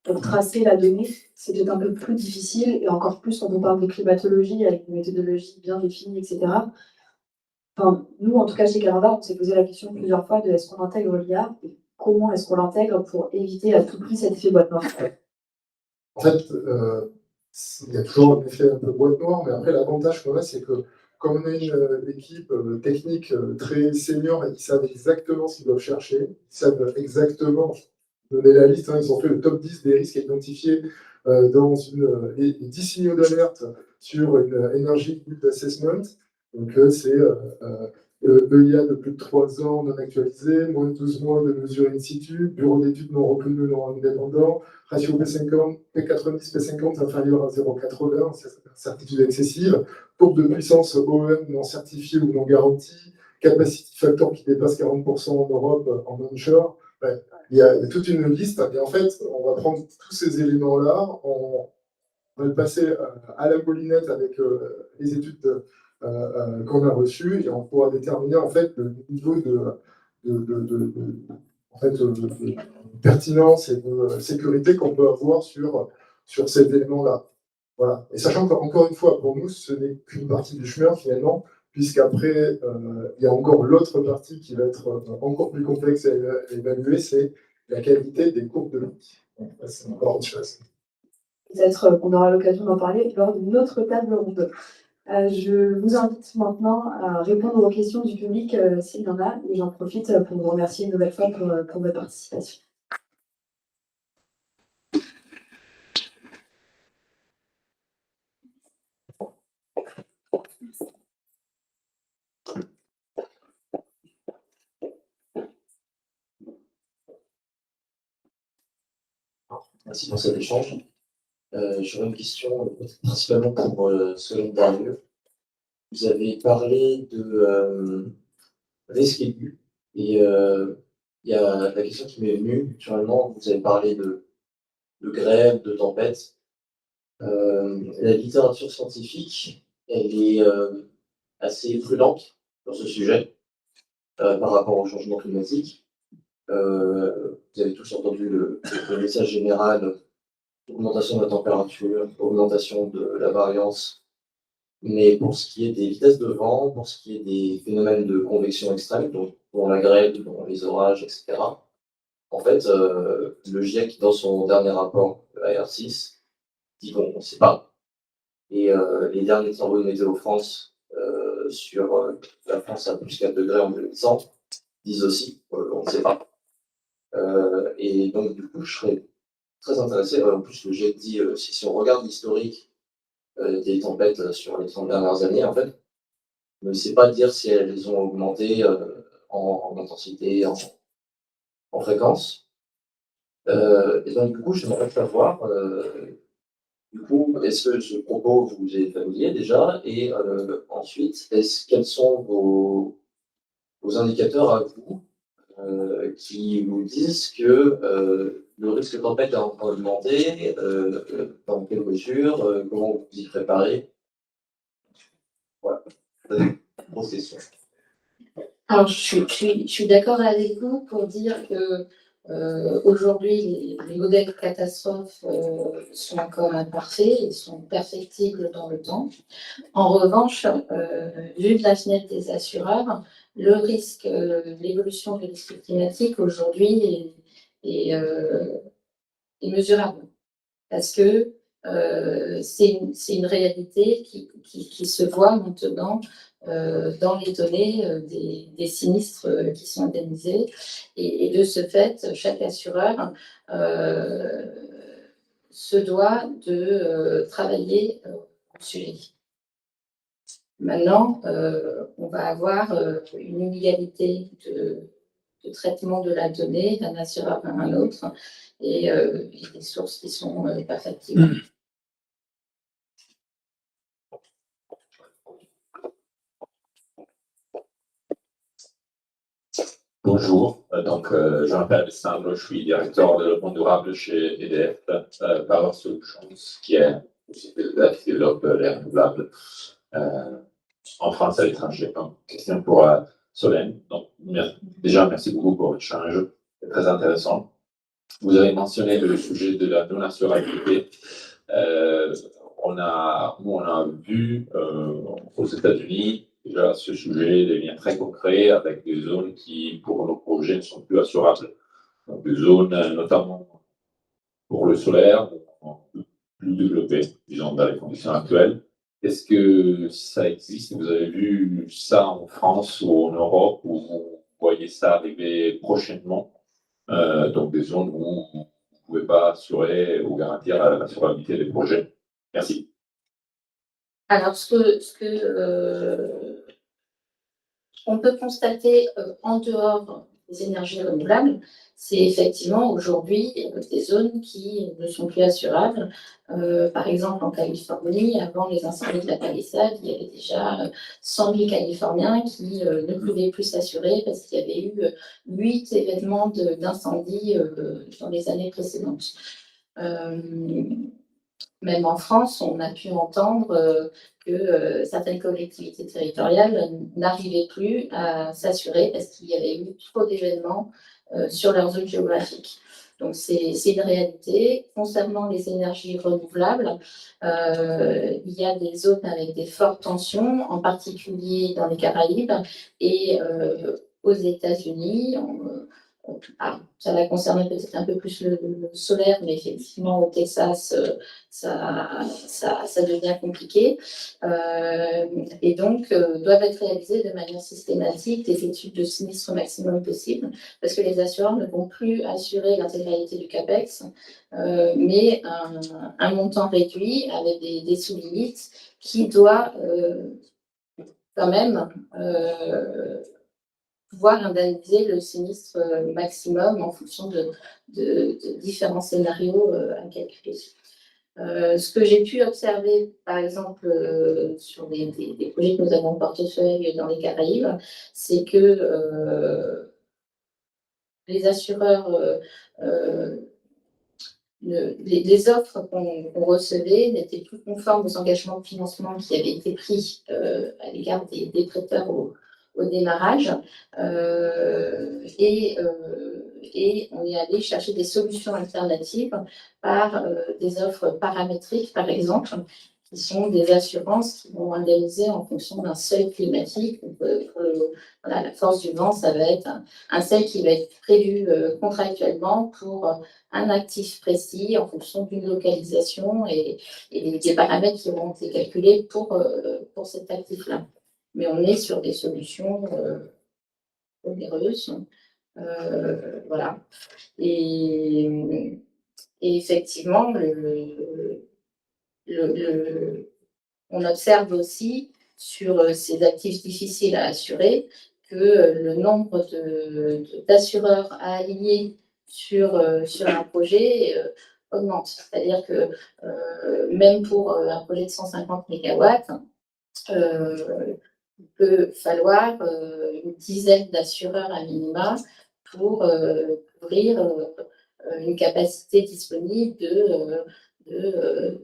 Speaker 1: pour tracer la donnée, c'est peut-être un peu plus difficile, et encore plus quand on parle de climatologie avec une méthodologie bien définie, etc. Enfin, nous, en tout cas, chez Canada, on s'est posé la question plusieurs fois de est-ce qu'on intègre l'IA et comment est-ce qu'on l'intègre pour éviter à tout prix cet effet boîte noire.
Speaker 3: En fait, il y a toujours un effet un peu boîte noire, mais après, l'avantage qu'on a, c'est que comme on a une équipe technique très senior et qui savent exactement ce qu'ils doivent chercher, ils savent exactement donner la liste, hein, ils ont fait le top 10 des risques identifiés dans et 10 signaux d'alerte sur une Energy Yield Assessment. Donc, c'est EIA de plus de 3 ans non actualisé, moins de 12 mois de mesures in situ, bureau d'études non reconnu non indépendant, ratio P50, P90, P50 inférieur à 0,80, certitude excessive, courbe de puissance OEM non certifiée ou non garantie, capacity factor qui dépasse 40% en Europe en onshore. Ouais, il y a toute une liste, et en fait, on va prendre tous ces éléments-là, on va le passer à la moulinette avec les études qu'on a reçues, et on pourra déterminer en fait le niveau en fait, de pertinence et de sécurité qu'on peut avoir sur ces éléments-là. Voilà. Et sachant qu'encore une fois, pour nous, ce n'est qu'une partie du chemin finalement, puisqu'après, il y a encore l'autre partie qui va être encore plus complexe à évaluer, c'est la qualité des courbes de vie. C'est encore autre chose.
Speaker 1: Peut-être qu'on aura l'occasion d'en parler lors d'une autre table ronde. Je vous invite maintenant à répondre aux questions du public s'il y en a, et j'en profite pour vous remercier une nouvelle fois pour votre participation.
Speaker 5: Merci pour cet échange. J'aurais une question principalement pour Solène Darieux. Vous avez parlé de risque aigu et il y a la question qui m'est venue. Naturellement, vous avez parlé de grève, de tempête. La littérature scientifique, elle est assez prudente sur ce sujet par rapport au changement climatique. Vous avez tous entendu le message général, augmentation de la température, augmentation de la variance. Mais pour ce qui est des vitesses de vent, pour ce qui est des phénomènes de convection extrême, donc pour la grêle, pour les orages, etc., en fait, le GIEC, dans son dernier rapport, AR6, dit qu'on ne sait pas. Et les derniers travaux de Météo France sur la France à plus 4 degrés en 2100 disent aussi on ne sait pas. Et donc, du coup, je serais très intéressé. En plus, le GIEC dit si on regarde l'historique des tempêtes sur les 30 dernières années, en fait, on ne sait pas dire si elles ont augmenté en intensité, en fréquence. Et donc, du coup, j'aimerais savoir, du coup, est-ce que ce propos vous est familier déjà? Et ensuite, quels sont vos indicateurs à vous qui vous disent que le risque de tempête est en train d'augmenter, dans quelle mesure, comment vous y préparez? Voilà. Grosse question.
Speaker 4: Alors, je suis d'accord avec vous pour dire que aujourd'hui, les modèles catastrophes sont encore imparfaits, ils sont perfectibles dans le temps. En revanche, vu de la fenêtre des assureurs, le risque, l'évolution du risque climatique aujourd'hui est mesurable. Parce que c'est une réalité qui se voit maintenant dans les données des sinistres qui sont indemnisés. Et de ce fait, chaque assureur se doit de travailler au sujet. Maintenant, on va avoir une inégalité de traitement de la donnée d'un assureur à un autre et des sources qui sont perfectibles.
Speaker 6: Bonjour, je m'appelle Alessandro, je suis directeur de développement durable chez EDF Power Solutions, qui est une société qui développe les renouvelables en France et à l'étranger. Donc, question pour Solène. Donc, déjà, merci beaucoup pour l'échange, c'est très intéressant. Vous avez mentionné le sujet de la non-assurabilité. On a vu aux États-Unis déjà ce sujet devient très concret avec des zones qui, pour nos projets, ne sont plus assurables. Donc, des zones, notamment pour le solaire, plus développées, disons, dans les conditions actuelles. Est-ce que ça existe? Vous avez vu ça en France ou en Europe, ou vous voyez ça arriver prochainement? Donc, des zones où vous ne pouvez pas assurer ou garantir l'assurabilité des projets. Merci.
Speaker 4: Alors, on peut constater en dehors des énergies renouvelables, c'est effectivement aujourd'hui des zones qui ne sont plus assurables. Par exemple, en Californie, avant les incendies de la Palissade, il y avait déjà 100 000 Californiens qui ne pouvaient plus s'assurer parce qu'il y avait eu 8 événements d'incendie dans les années précédentes. Même en France, on a pu entendre que certaines collectivités territoriales n'arrivaient plus à s'assurer parce qu'il y avait eu trop d'événements sur leur zone géographique. Donc, c'est une réalité. Concernant les énergies renouvelables, il y a des zones avec des fortes tensions, en particulier dans les Caraïbes et aux États-Unis. Ça va concerner peut-être un peu plus le solaire, mais effectivement, au Texas, ça devient compliqué. Et donc, doivent être réalisées de manière systématique des études de sinistre maximum possible, parce que les assureurs ne vont plus assurer l'intégralité du CAPEX, mais un montant réduit avec des sous-limites qui doit quand même pouvoir indemniser le sinistre maximum en fonction de différents scénarios à calculer. Ce que j'ai pu observer, par exemple, sur des projets que nous avons en portefeuille dans les Caraïbes, c'est que les assureurs, les offres qu'on recevait n'étaient plus conformes aux engagements de financement qui avaient été pris à l'égard des prêteurs au démarrage, et on est allé chercher des solutions alternatives par des offres paramétriques, par exemple, qui sont des assurances qui vont indemniser en fonction d'un seuil climatique. Donc, voilà, la force du vent, ça va être un seuil qui va être prévu contractuellement pour un actif précis en fonction d'une localisation et des paramètres qui vont être calculés pour cet actif-là. Mais on est sur des solutions onéreuses. Voilà. Et effectivement, on observe aussi sur ces actifs difficiles à assurer que le nombre d'assureurs à aligner sur un projet augmente. C'est-à-dire que même pour un projet de 150 MW, il peut falloir une dizaine d'assureurs à minima pour couvrir une capacité disponible de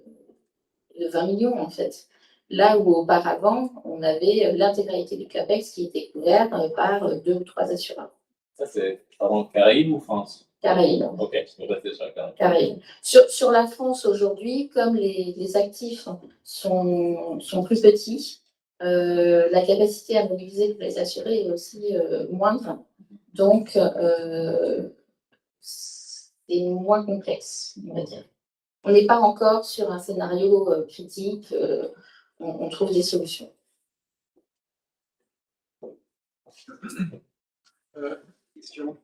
Speaker 4: 20 millions, en fait. Là où auparavant, on avait l'intégralité du CAPEX qui était couvert par 2 ou 3 assureurs.
Speaker 6: Ça, c'est pardon, Caraïbes ou France?
Speaker 4: Caraïbes.
Speaker 6: Ok, je vais rester sur la Caraïbes.
Speaker 4: Caraïbes. Sur la France aujourd'hui, comme les actifs sont plus petits, la capacité à mobiliser pour les assurer est aussi moindre. Donc, c'est moins complexe, on va dire. On n'est pas encore sur un scénario critique, on trouve des solutions.
Speaker 7: Question.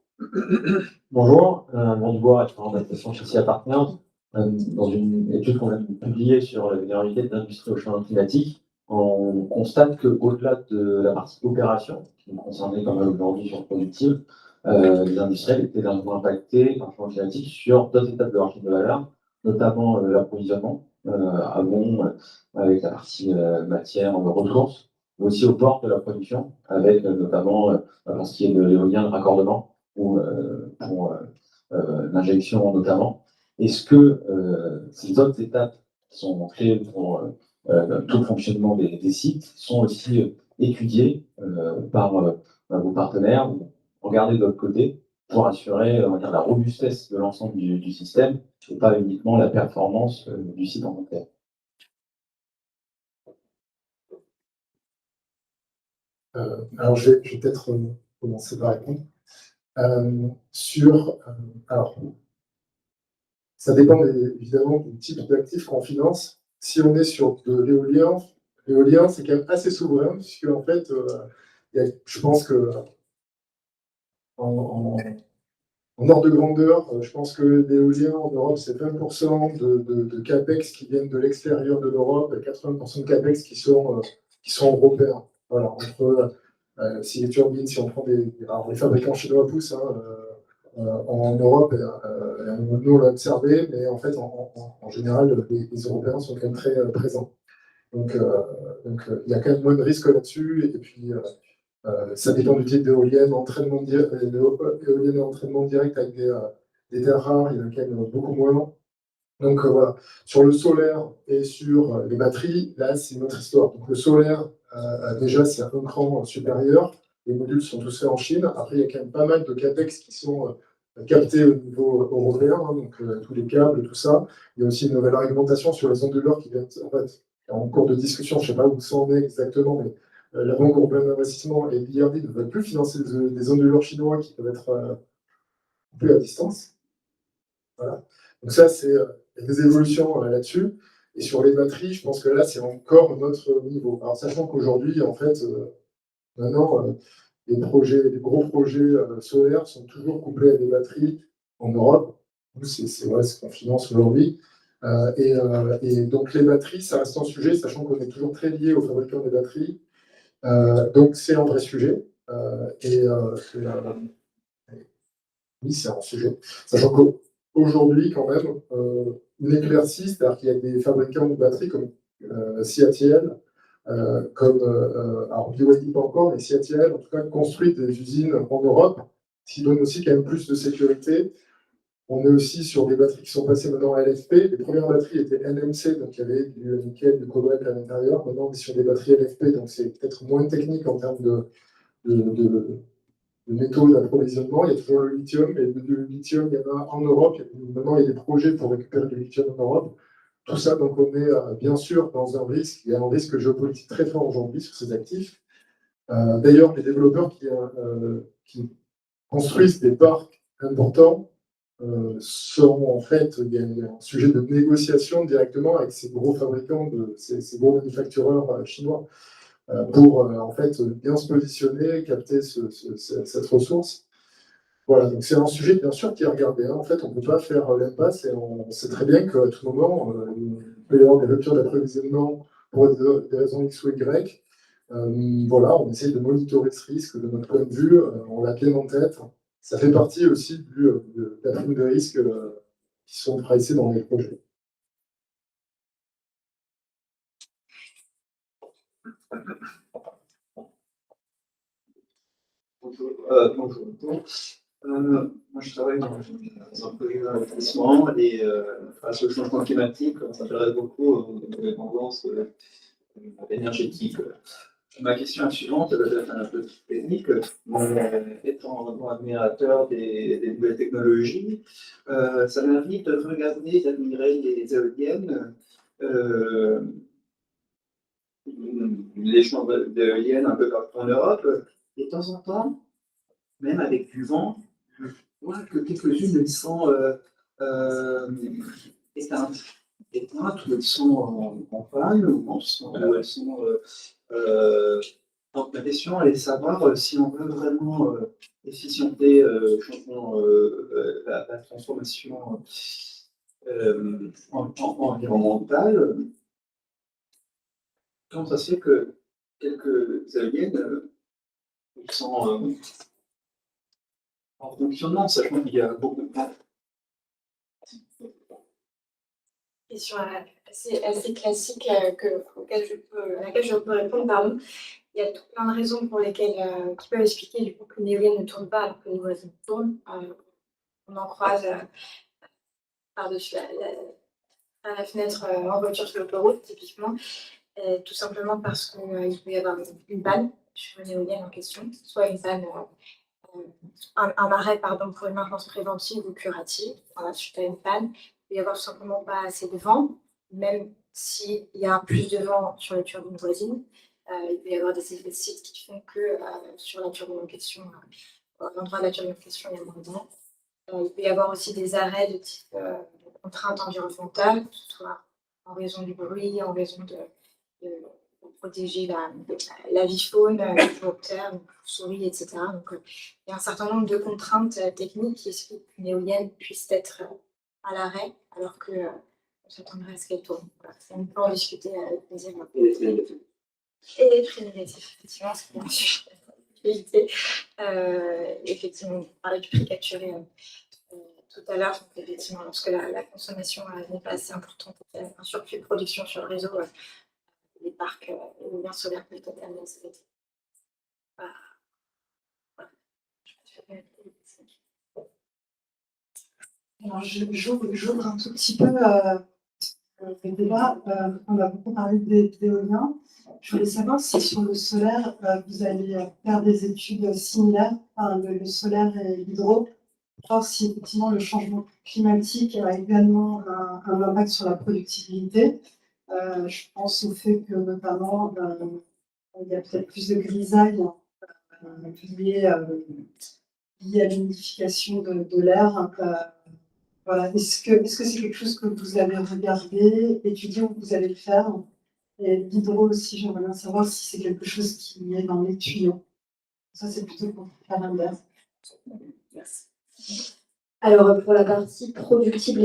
Speaker 7: Bonjour, Montebois, référent d'adaptation chez SIA Partners. Dans une étude qu'on a publiée sur la vulnérabilité de l'industrie au changement climatique, on constate qu'au-delà de la partie opération, qui nous concernait quand même aujourd'hui sur productive, les industriels étaient largement impactés par le changement climatique sur d'autres étapes de leur chaîne de valeur, notamment l'approvisionnement, amont, avec la partie matière, ressources, mais aussi au port de la production, avec notamment dans ce qui est de l'éolien de raccordement, ou pour l'injection notamment. Est-ce que ces autres étapes qui sont créées pour tout le fonctionnement des sites sont aussi étudiées par vos partenaires ou regardez de l'autre côté pour assurer on va dire, la robustesse de l'ensemble du système et pas uniquement la performance du site en tant que tel.
Speaker 3: Alors, je vais peut-être commencer par répondre. Alors, ça dépend évidemment du type d'actif qu'on finance. Si on est sur de l'éolien, c'est quand même assez souverain, puisque en fait, je pense que en ordre de grandeur, je pense que l'éolien en Europe, c'est 20% de CAPEX qui viennent de l'extérieur de l'Europe et 80% de CAPEX qui sont européens. Voilà, entre si les turbines, si on prend alors les fabricants chinois poussent en Europe, nous on l'a observé, mais en fait, en général, les Européens sont quand même très présents. Donc, il y a quand même moins de risques là-dessus. Et puis, ça dépend du type d'éolienne, entraînement direct avec des terres rares, il y en a quand même beaucoup moins. Donc voilà, sur le solaire et sur les batteries, là c'est une autre histoire. Donc le solaire, déjà c'est un cran supérieur, les modules sont tous faits en Chine. Après il y a quand même pas mal de CAPEX qui sont captés au niveau européen, hein, donc tous les câbles, tout ça. Il y a aussi une nouvelle réglementation sur les onduleurs qui vient en fait en cours de discussion, je ne sais pas où ça en est exactement, mais la Banque européenne d'investissement et l'IRD ne veulent plus financer des onduleurs chinois qui peuvent être coupés à distance. Voilà. Donc ça, c'est des évolutions là-dessus. Et sur les batteries, je pense que là, c'est encore notre niveau. Alors, sachant qu'aujourd'hui, en fait, maintenant, les gros projets solaires sont toujours couplés à des batteries en Europe. C'est ce qu'on finance aujourd'hui. Et donc, les batteries, ça reste un sujet, sachant qu'on est toujours très lié aux fabricants des batteries. Donc, c'est un vrai sujet. Oui, c'est un sujet. Sachant qu'aujourd'hui, quand même, une éclaircie, c'est-à-dire qu'il y a des fabricants de batteries comme CATL, alors BYD pas encore, mais CATL, en tout cas, construit des usines en Europe, ce qui donne aussi quand même plus de sécurité. On est aussi sur des batteries qui sont passées maintenant à LFP. Les premières batteries étaient NMC, donc il y avait du nickel, du cobalt à l'intérieur. Maintenant, on est sur des batteries LFP, donc c'est peut-être moins technique en termes de métaux d'approvisionnement. Il y a toujours le lithium, et le lithium, il y en a en Europe. Maintenant, il y a des projets pour récupérer du lithium en Europe. Tout ça, donc on est bien sûr dans un risque. Il y a un risque géopolitique très fort aujourd'hui sur ces actifs. D'ailleurs, les développeurs qui construisent des parcs importants sont en fait, il y a un sujet de négociation directement avec ces gros fabricants, ces gros manufactureurs chinois pour en fait bien se positionner, capter cette ressource. Voilà, donc c'est un sujet bien sûr qui est regardé. Hein. En fait, on ne peut pas faire l'impasse et on sait très bien qu'à tout moment, il peut y avoir des ruptures d'approvisionnement pour des raisons X ou Y. Voilà, on essaie de monitorer ce risque de notre point de vue, on l'a bien en tête. Ça fait partie aussi de la prime de risque qui sont pricés dans les projets.
Speaker 8: Bonjour. Moi, je travaille dans un projet d'investissement et face au changement climatique, on s'intéresse beaucoup aux tendances énergétiques. Ma question est la suivante, elle va être un peu technique. Étant admirateur des nouvelles technologies, ça m'invite de regarder, d'admirer les éoliennes, les champs d'éoliennes un peu partout en Europe. Et de temps en temps, même avec du vent, je vois que quelques-unes elles sont éteintes. Éteintes, ou elles sont en panne, ou elles sont. Donc la question est de savoir si on veut vraiment efficienter la transformation environnementale, comment ça se fait que quelques éoliennes sont en fonctionnement, sachant qu'il y a beaucoup de temps?
Speaker 2: Question assez classique à laquelle je peux répondre, pardon. Il y a tout plein de raisons pour lesquelles qui peuvent expliquer du coup qu'une éolienne ne tourne pas alors que les voisines tournent. On en croise par-dessus la fenêtre en voiture sur l'autoroute, typiquement. Tout simplement parce qu'il peut y avoir une panne sur une éolienne en question, soit une panne, un arrêt pardon, pour une maintenance préventive ou curative, voilà, suite à une panne. Il peut y avoir tout simplement pas assez de vent, même s'il y a plus de vent sur les turbines voisines. Il peut y avoir des effets de site qui font que sur la turbine en question, à l'endroit de la turbine en question, il y a moins de vent. Il peut y avoir aussi des arrêts de type contrainte environnementale, que ce soit en raison du bruit, en raison de protéger la vie faune, les cooptères, les souris, etc. Donc, il y a un certain nombre de contraintes techniques qui expliquent qu'une éolienne puisse être à l'arrêt, alors qu'on s'attendrait à ce qu'elle tourne. Voilà. On peut en discuter avec plaisir. Et les prix négatifs, effectivement, c'est un sujet d'actualité. Effectivement, on parlait du prix capturé tout à l'heure. Donc, effectivement, lorsque la consommation n'est pas assez importante, il y a un surplus de production sur le réseau. Les parcs éoliens solaires peuvent être amenés à s'arrêter. Voilà.
Speaker 9: Alors, j'ouvre un tout petit peu le débat. On a beaucoup parlé d'éolien. Je voulais savoir si sur le solaire, vous allez faire des études similaires, enfin, le solaire et l'hydro, voir si effectivement le changement climatique a également un impact sur la productivité. Je pense au fait que notamment il y a peut-être plus de grisailles liées à l'humidification de l'air. Voilà. Est-ce que c'est quelque chose que vous avez regardé, étudié ou que vous allez le faire? Et l'hydro aussi, j'aimerais bien savoir si c'est quelque chose qui est dans les tuyaux. Ça, c'est plutôt pour faire l'inverse. Merci.
Speaker 1: Alors, pour la partie productible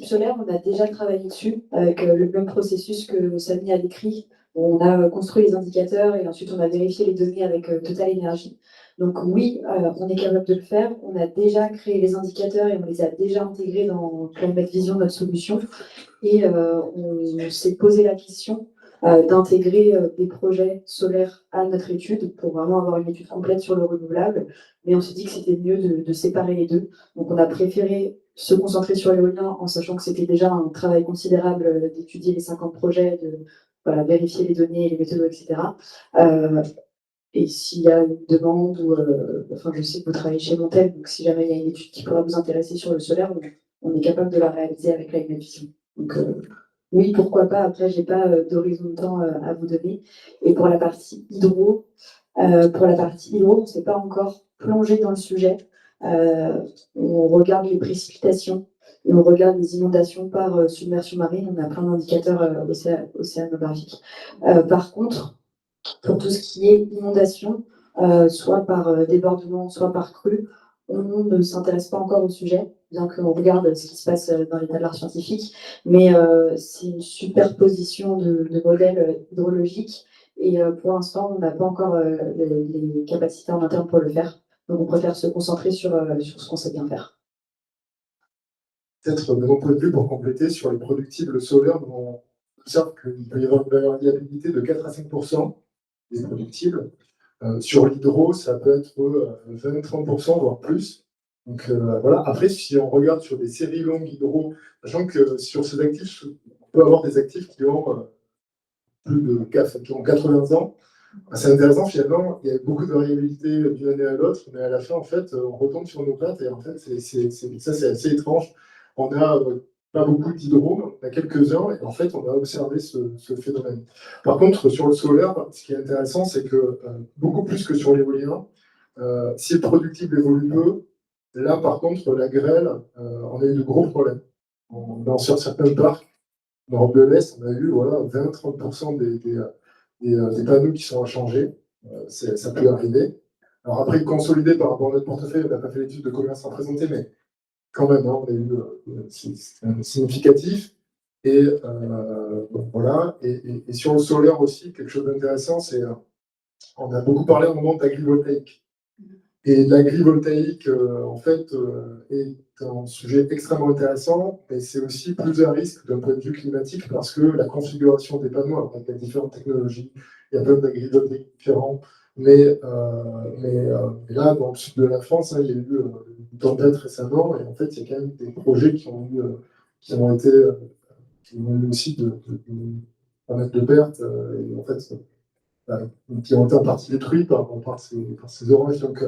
Speaker 1: solaire, on a déjà travaillé dessus avec le même processus que Samy a décrit. On a construit les indicateurs et ensuite on a vérifié les données avec Total Energy. Donc oui, on est capable de le faire. On a déjà créé les indicateurs et on les a déjà intégrés dans Climate Vision, notre solution. Et on s'est posé la question d'intégrer des projets solaires à notre étude pour vraiment avoir une étude complète sur le renouvelable. Mais on s'est dit que c'était mieux de séparer les deux. Donc on a préféré se concentrer sur l'éolien en sachant que c'était déjà un travail considérable d'étudier les 50 projets, de vérifier les données, les méthodes, etc. Et s'il y a une demande, je sais que vous travaillez chez Montel, donc si jamais il y a une étude qui pourra vous intéresser sur le solaire, on est capable de la réaliser avec la Vision. Donc oui, pourquoi pas. Après, j'ai pas d'horizon de temps à vous donner. Et pour la partie hydro, on ne s'est pas encore plongé dans le sujet. On regarde les précipitations et on regarde les inondations par submersion marine. On a plein d'indicateurs océanographiques. Par contre, pour tout ce qui est inondation, soit par débordement, soit par crue, on ne s'intéresse pas encore au sujet, bien qu'on regarde ce qui se passe dans l'état de l'art scientifique, mais c'est une superposition de modèles hydrologiques, et pour l'instant, on n'a pas encore les capacités en interne pour le faire, donc on préfère se concentrer sur ce qu'on sait bien faire.
Speaker 3: Peut-être de mon point de vue, pour compléter, sur les productibles solaires, on observe qu'il peut y avoir une variabilité de 4 à 5% des productibles. Sur l'hydro, ça peut être 20-30%, voire plus. Donc voilà. Après, si on regarde sur des séries longues hydro, sachant que sur ces actifs, on peut avoir des actifs qui ont qui ont 80 ans. C'est intéressant, finalement, il y a beaucoup de variabilité d'une année à l'autre, mais à la fin, en fait, on retombe sur nos pattes et en fait, c'est assez étrange. On n'a pas beaucoup d'hydro, mais on a quelques-uns et en fait, on a observé ce phénomène. Par contre, sur le solaire, ce qui est intéressant, c'est que beaucoup plus que sur l'éolien, si le productible évolue peu, là, par contre, la grêle, on a eu de gros problèmes. Sur certains parcs, en Europe de l'Est, on a eu 20-30% des panneaux qui sont à changer. Ça peut arriver. Alors après, consolidé par rapport à notre portefeuille, on n'a pas fait l'étude de combien ça représentait, mais quand même, on a eu c'est significatif. Et voilà. Et sur le solaire aussi, quelque chose d'intéressant, c'est on a beaucoup parlé à un moment d'agrivoltaïque. Et l'agrivoltaïque, en fait, est un sujet extrêmement intéressant, mais c'est aussi plus un risque d'un point de vue climatique parce que la configuration des panneaux, alors, avec les différentes technologies, il y a plein d'agrivoltaïques différents, mais là, dans le sud de la France, hein, il y a eu une tempête récemment, et en fait, il y a quand même des projets qui ont eu aussi pas mal de pertes, et en fait, qui ont été en partie détruits par ces orages. Donc,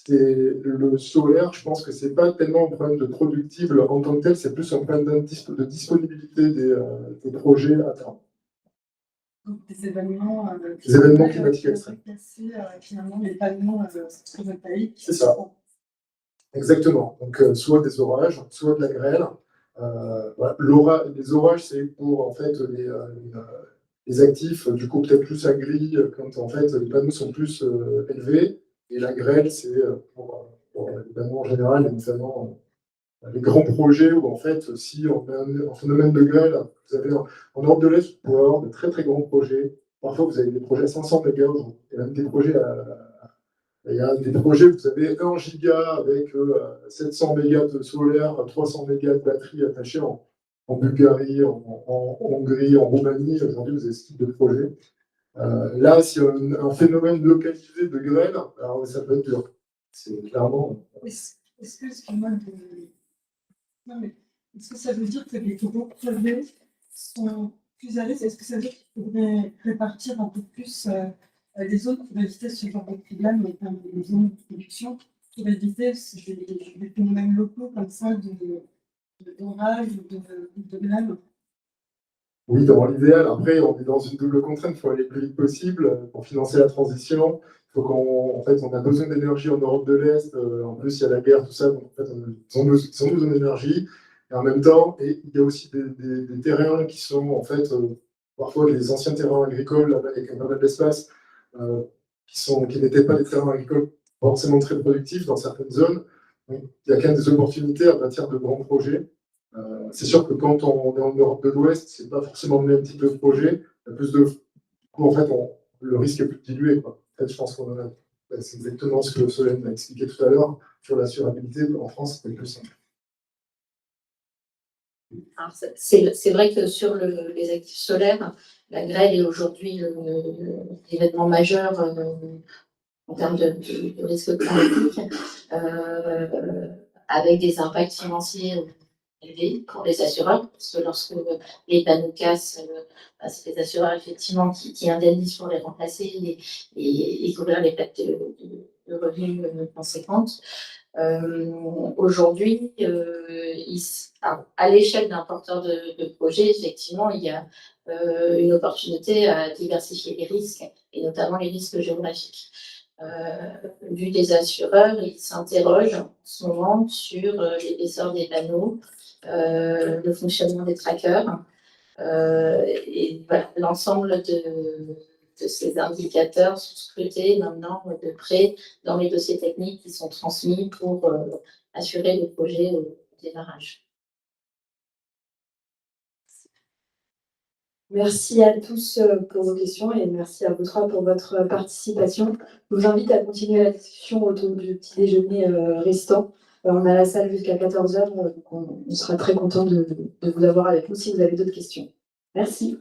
Speaker 3: le solaire, je pense que c'est pas tellement un problème de productible en tant que tel, c'est plus un problème de disponibilité des projets à terme.
Speaker 9: Donc, des événements
Speaker 3: climatiques extrêmes.
Speaker 9: Casser finalement les panneaux photovoltaïques.
Speaker 3: C'est ça. Exactement. Donc, soit des orages, soit de la grêle. Voilà. Les orages, c'est pour en fait les actifs, du coup peut-être plus agri, quand en fait les panneaux sont plus élevés. Et la grêle, c'est pour les panneaux en général, et notamment les grands projets où en fait, si on a un phénomène de grêle, vous avez en Europe de l'Est, vous pouvez avoir de très très grands projets. Parfois, vous avez des projets à 500 mégas, et même des projets il y a des projets où vous avez 1 giga avec 700 mégas de solaire, 300 mégas de batterie attachées en Bulgarie, en Hongrie, en Roumanie. Aujourd'hui, vous avez ce type de projet. Là, s'il y a un phénomène localisé de grêle, alors ça peut être dur. C'est clairement.
Speaker 9: Excuse-moi non, mais est-ce que ça veut dire que les gros projets sont plus à l'aise? Est-ce que ça veut dire qu'il faudrait répartir un peu plus les zones pour éviter ce genre de problème, notamment les zones de production, pour éviter des phénomènes locaux comme ça d'orage ou de grêle?
Speaker 3: Oui, dans l'idéal. Après, on est dans une double contrainte. Il faut aller le plus vite possible pour financer la transition. Il faut en fait, on a besoin d'énergie en Europe de l'Est. En plus, il y a la guerre, tout ça. Donc, en fait, ils ont besoin d'énergie. Et en même temps, il y a aussi des terrains qui sont, en fait, parfois des anciens terrains agricoles, là-bas, avec pas mal d'espace, qui n'étaient pas des terrains agricoles forcément très productifs dans certaines zones. Donc, il y a quand même des opportunités à bâtir de grands projets. C'est sûr que quand on est en Europe de l'Ouest, c'est pas forcément le même type de projet. Il y a plus de. Du coup, en fait, le risque est plus dilué, quoi. En fait, je pense qu'on en a. C'est exactement ce que Solène a expliqué tout à l'heure sur l'assurabilité. En France, c'est plus simple.
Speaker 4: C'est vrai que sur les actifs solaires, la grêle est aujourd'hui l'événement majeur en termes de risque climatique, avec des impacts financiers élevés pour les assureurs, parce que lorsque les panneaux cassent, c'est les assureurs effectivement qui indemnisent pour les remplacer et couvrir les pertes de revenus conséquentes. Aujourd'hui, à l'échelle d'un porteur de projet, effectivement, il y a une opportunité à diversifier les risques, et notamment les risques géographiques. Vu des assureurs, ils s'interrogent en ce moment sur l'épaisseur des panneaux, le fonctionnement des trackers, et voilà, l'ensemble de ces indicateurs sont scrutés maintenant de près dans les dossiers techniques qui sont transmis pour assurer le projet au démarrage.
Speaker 1: Merci à tous pour vos questions et merci à vous trois pour votre participation. Je vous invite à continuer la discussion autour du petit déjeuner restant. On a la salle jusqu'à 14h, donc on sera très content de vous avoir avec nous si vous avez d'autres questions. Merci.